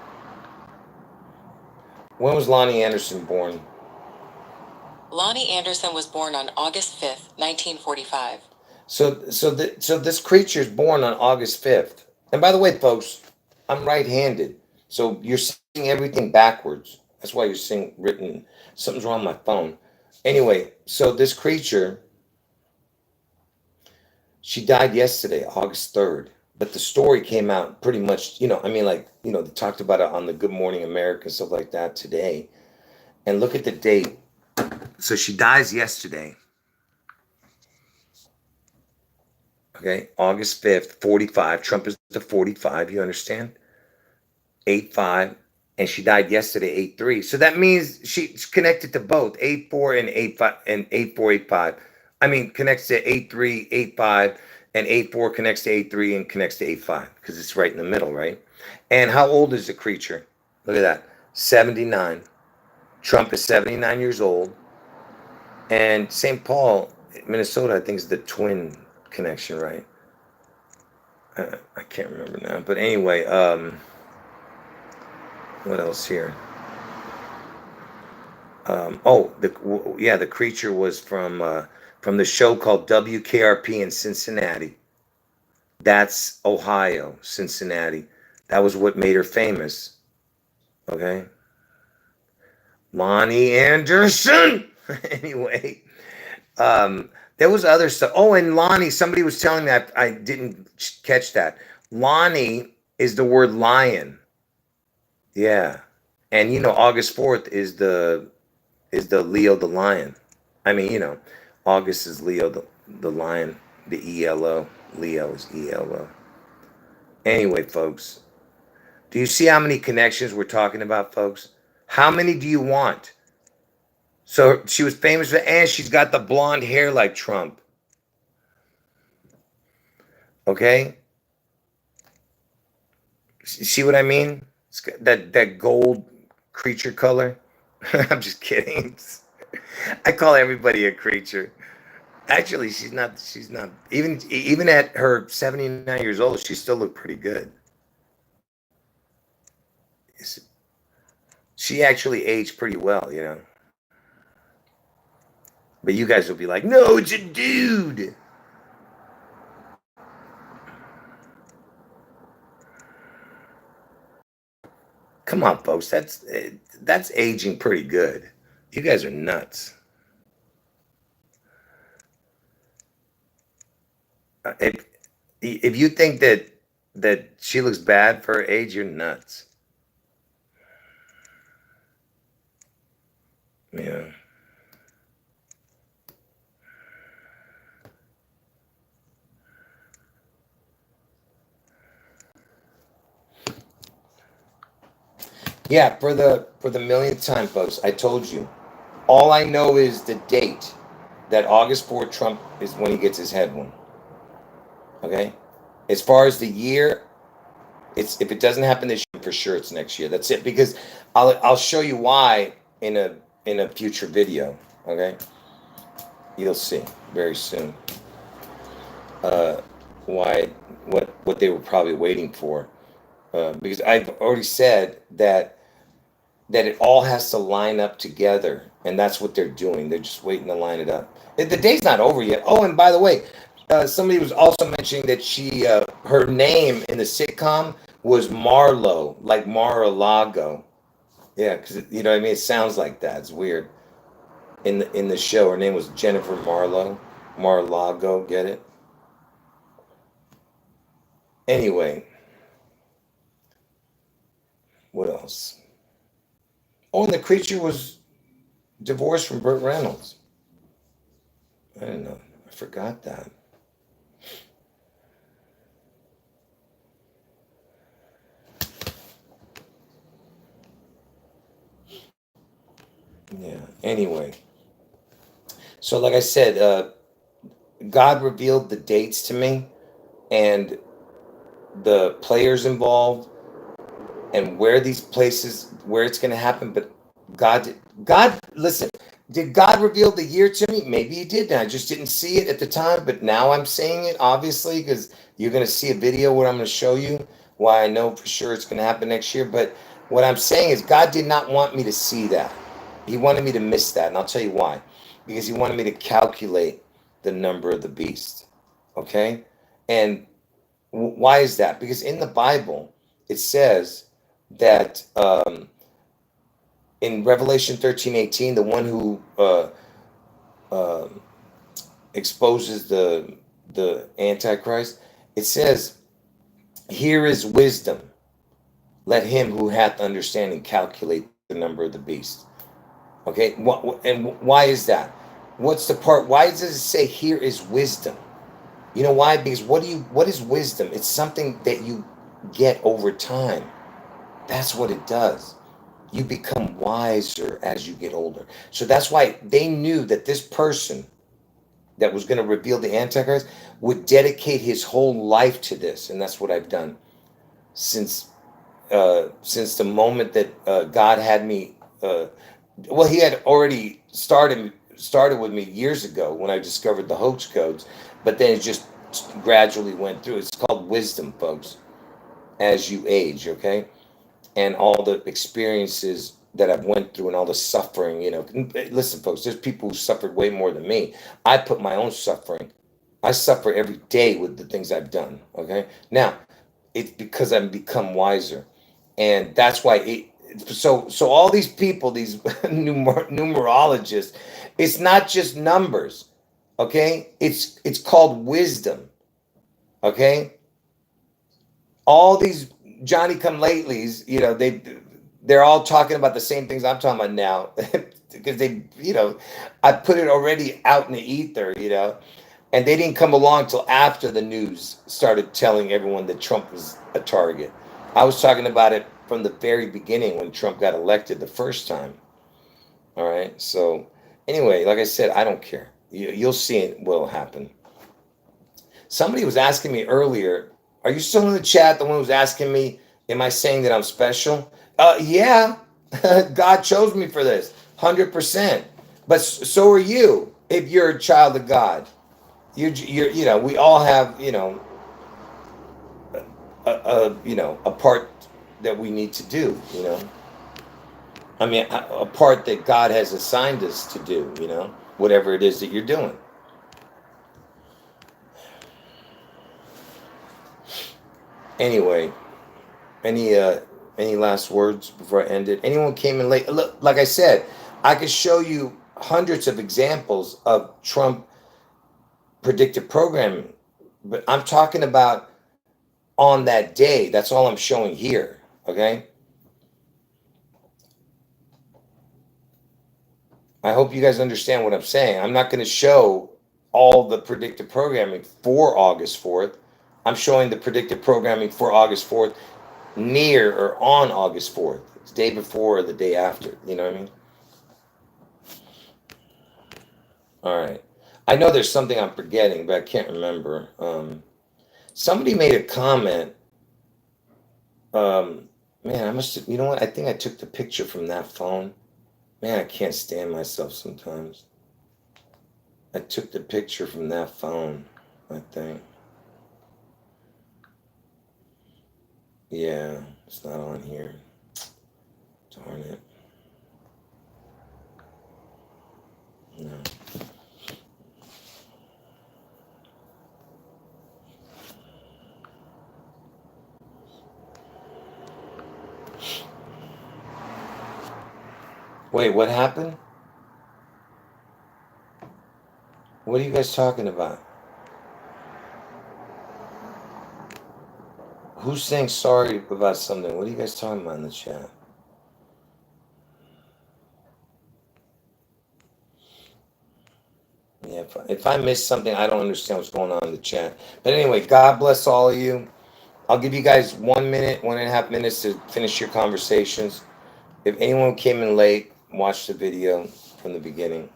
When was Lonnie Anderson born? Lonnie Anderson was born on August 5th, 1945. So this creature is born on August 5th. And by the way, folks, I'm right-handed. So you're seeing everything backwards. That's why you're seeing written. Something's wrong with my phone. Anyway, so this creature, she died yesterday, August 3rd. But the story came out pretty much, they talked about it on the Good Morning America and stuff like that today. And look at the date. So she dies yesterday. Okay, August 5th, 45. Trump is the 45, you understand? 8-5. And she died yesterday, 8-3. So that means she's connected to both 8-4 and 8-5 and 8-4, 8-5. I mean, connects to 8-3, 8-5, and 8-4 connects to 8-3 and connects to 8-5 because it's right in the middle, right? And how old is the creature? Look at that, 79. Trump is 79 years old. And St. Paul, Minnesota, I think is the twin connection, right? I can't remember now. But anyway, what else here? The creature was from the show called WKRP in Cincinnati. That's Ohio, Cincinnati. That was what made her famous. Okay. Lonnie Anderson. Anyway, there was other stuff. Oh, and Lonnie, somebody was telling me, I didn't catch that. Lonnie is the word lion. Yeah. And August 4th is the Leo the lion. I mean, August is Leo the lion, the ELO. Leo is ELO. Anyway, folks, do you see how many connections we're talking about, folks? How many do you want? So she was famous for, and she's got the blonde hair like Trump. Okay? See what I mean? That gold creature color. I'm just kidding. I call everybody a creature. Actually, she's not. Even at her 79 years old, she still looked pretty good. She actually aged pretty well, But you guys will be like, no, it's a dude. Come on, folks. That's aging pretty good. You guys are nuts. If you think that she looks bad for her age, you're nuts. Yeah. Yeah, for the millionth time, folks, I told you. All I know is the date that August 4th Trump is when he gets his head wound. Okay? As far as the year, if it doesn't happen this year, for sure it's next year. That's it. Because I'll show you why in a future video. Okay? You'll see very soon. Why what they were probably waiting for. Because I've already said that it all has to line up together, and that's what they're doing. They're just waiting to line it up. The day's not over yet. Oh, and by the way, somebody was also mentioning that her name in the sitcom was Marlo, like Mar-a-Lago. Yeah, because you know what I mean. It sounds like that. It's weird. In the show, her name was Jennifer Marlowe, Mar-a-Lago. Get it? Anyway, what else? Oh, and the creature was divorced from Burt Reynolds. I didn't know. I forgot that. Yeah. Anyway. So like I said, God revealed the dates to me and the players involved and where it's going to happen. But listen, did God reveal the year to me? Maybe he did. I just didn't see it at the time, but now I'm saying it, obviously, because you're going to see a video where I'm going to show you why I know for sure it's going to happen next year. But what I'm saying is God did not want me to see that. He wanted me to miss that, and I'll tell you why. Because he wanted me to calculate the number of the beast. Okay? And why is that? Because in the Bible, it says that in Revelation 13:18, the one who exposes the Antichrist, it says, "Here is wisdom. Let him who hath understanding calculate the number of the beast." Okay, and why is that? What's the part? Why does it say, "Here is wisdom"? You know why? Because what is wisdom? It's something that you get over time. That's what it does. You become wiser as you get older. So that's why they knew that this person that was going to reveal the Antichrist would dedicate his whole life to this, and that's what I've done since the moment that God had me. Well, He had already started with me years ago when I discovered the hoax codes, but then it just gradually went through. It's called wisdom, folks. As you age, okay, and all the experiences that I've went through and all the suffering, listen, folks, there's people who suffered way more than me. I put my own suffering. I suffer every day with the things I've done. Okay. Now, it's because I've become wiser. And that's why so all these people, these numerologists, it's not just numbers. Okay. It's called wisdom. Okay. All these Johnny come latelys, they're all talking about the same things I'm talking about now because I put it already out in the ether, and they didn't come along till after the news started telling everyone that Trump was a target. I was talking about it from the very beginning when Trump got elected the first time. All right. So anyway, like I said, I don't care. You'll see it will happen. Somebody was asking me earlier, are you still in the chat? The one who was asking me, am I saying that I'm special? Yeah, God chose me for this, 100%. But so are you if you're a child of God. We all have, a part that we need to do, I mean, a part that God has assigned us to do, whatever it is that you're doing. Anyway, any last words before I end it? Anyone came in late? Look, like I said, I could show you hundreds of examples of Trump predictive programming, but I'm talking about on that day. That's all I'm showing here. Okay. I hope you guys understand what I'm saying. I'm not going to show all the predictive programming for August 4th. I'm showing the predictive programming for August 4th near or on August 4th. It's the day before or the day after. You know what I mean? All right. I know there's something I'm forgetting, but I can't remember. Somebody made a comment. Man, I must have, you know what? I think I took the picture from that phone. Man, I can't stand myself sometimes. I took the picture from that phone, I think. Yeah, it's not on here. Darn it. No. Wait, what happened? What are you guys talking about? Who's saying sorry about something? What are you guys talking about in the chat? Yeah, if I missed something, I don't understand what's going on in the chat. But anyway, God bless all of you. I'll give you guys 1 minute, 1.5 minutes to finish your conversations. If anyone came in late, watch the video from the beginning.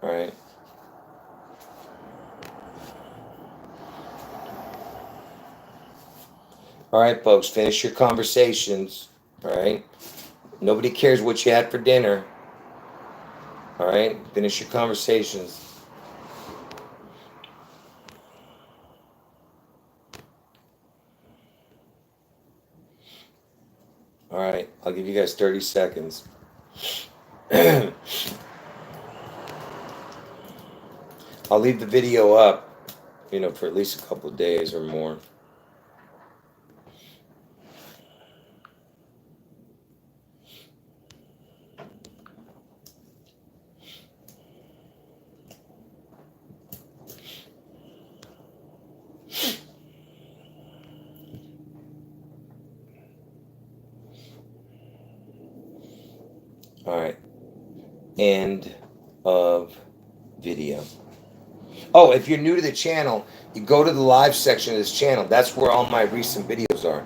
All right. All right, folks, finish your conversations. All right. Nobody cares what you had for dinner. All right. Finish your conversations. All right. I'll give you guys 30 seconds. I'll leave the video up, for at least a couple of days or more. All right. End of video. Oh, if you're new to the channel, you go to the live section of this channel. That's where all my recent videos are.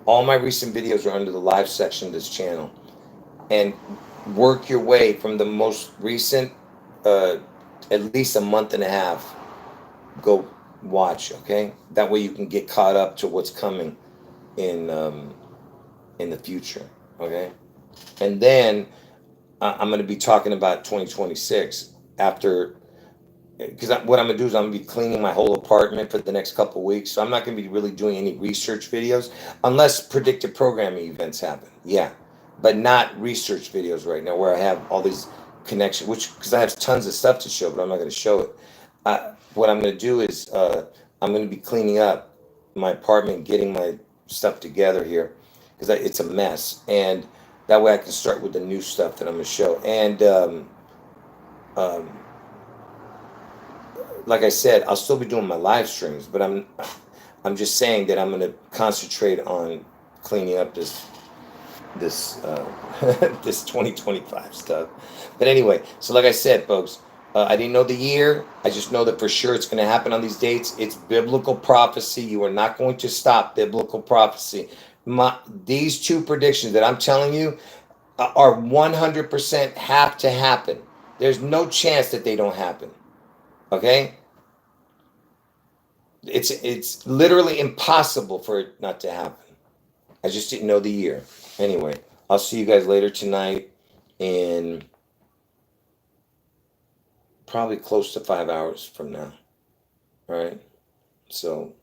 All my recent videos are under the live section of this channel. And work your way from the most recent, at least a month and a half. Go watch, okay? That way you can get caught up to what's coming in the future, okay? And then I'm going to be talking about 2026 after, because what I'm going to do is I'm going to be cleaning my whole apartment for the next couple of weeks. So I'm not going to be really doing any research videos unless predictive programming events happen. Yeah, but not research videos right now where I have all these connections, which, because I have tons of stuff to show, but I'm not going to show it. What I'm going to do is I'm going to be cleaning up my apartment, getting my stuff together here because it's a mess. And that way I can start with the new stuff that I'm going to show. And like I said, I'll still be doing my live streams, but I'm just saying that I'm going to concentrate on cleaning up this this 2025 stuff. But anyway, so like I said, folks, I didn't know the year. I just know that for sure it's going to happen on these dates. It's biblical prophecy. You are not going to stop biblical prophecy. These two predictions that I'm telling you are 100% have to happen. There's no chance that they don't happen. Okay? It's literally impossible for it not to happen. I just didn't know the year. Anyway, I'll see you guys later tonight in probably close to 5 hours from now. All right? So,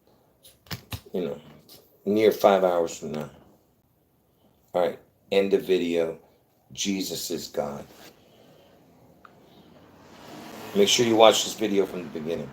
near 5 hours from now. All right, end of video. Jesus is God. Make sure you watch this video from the beginning.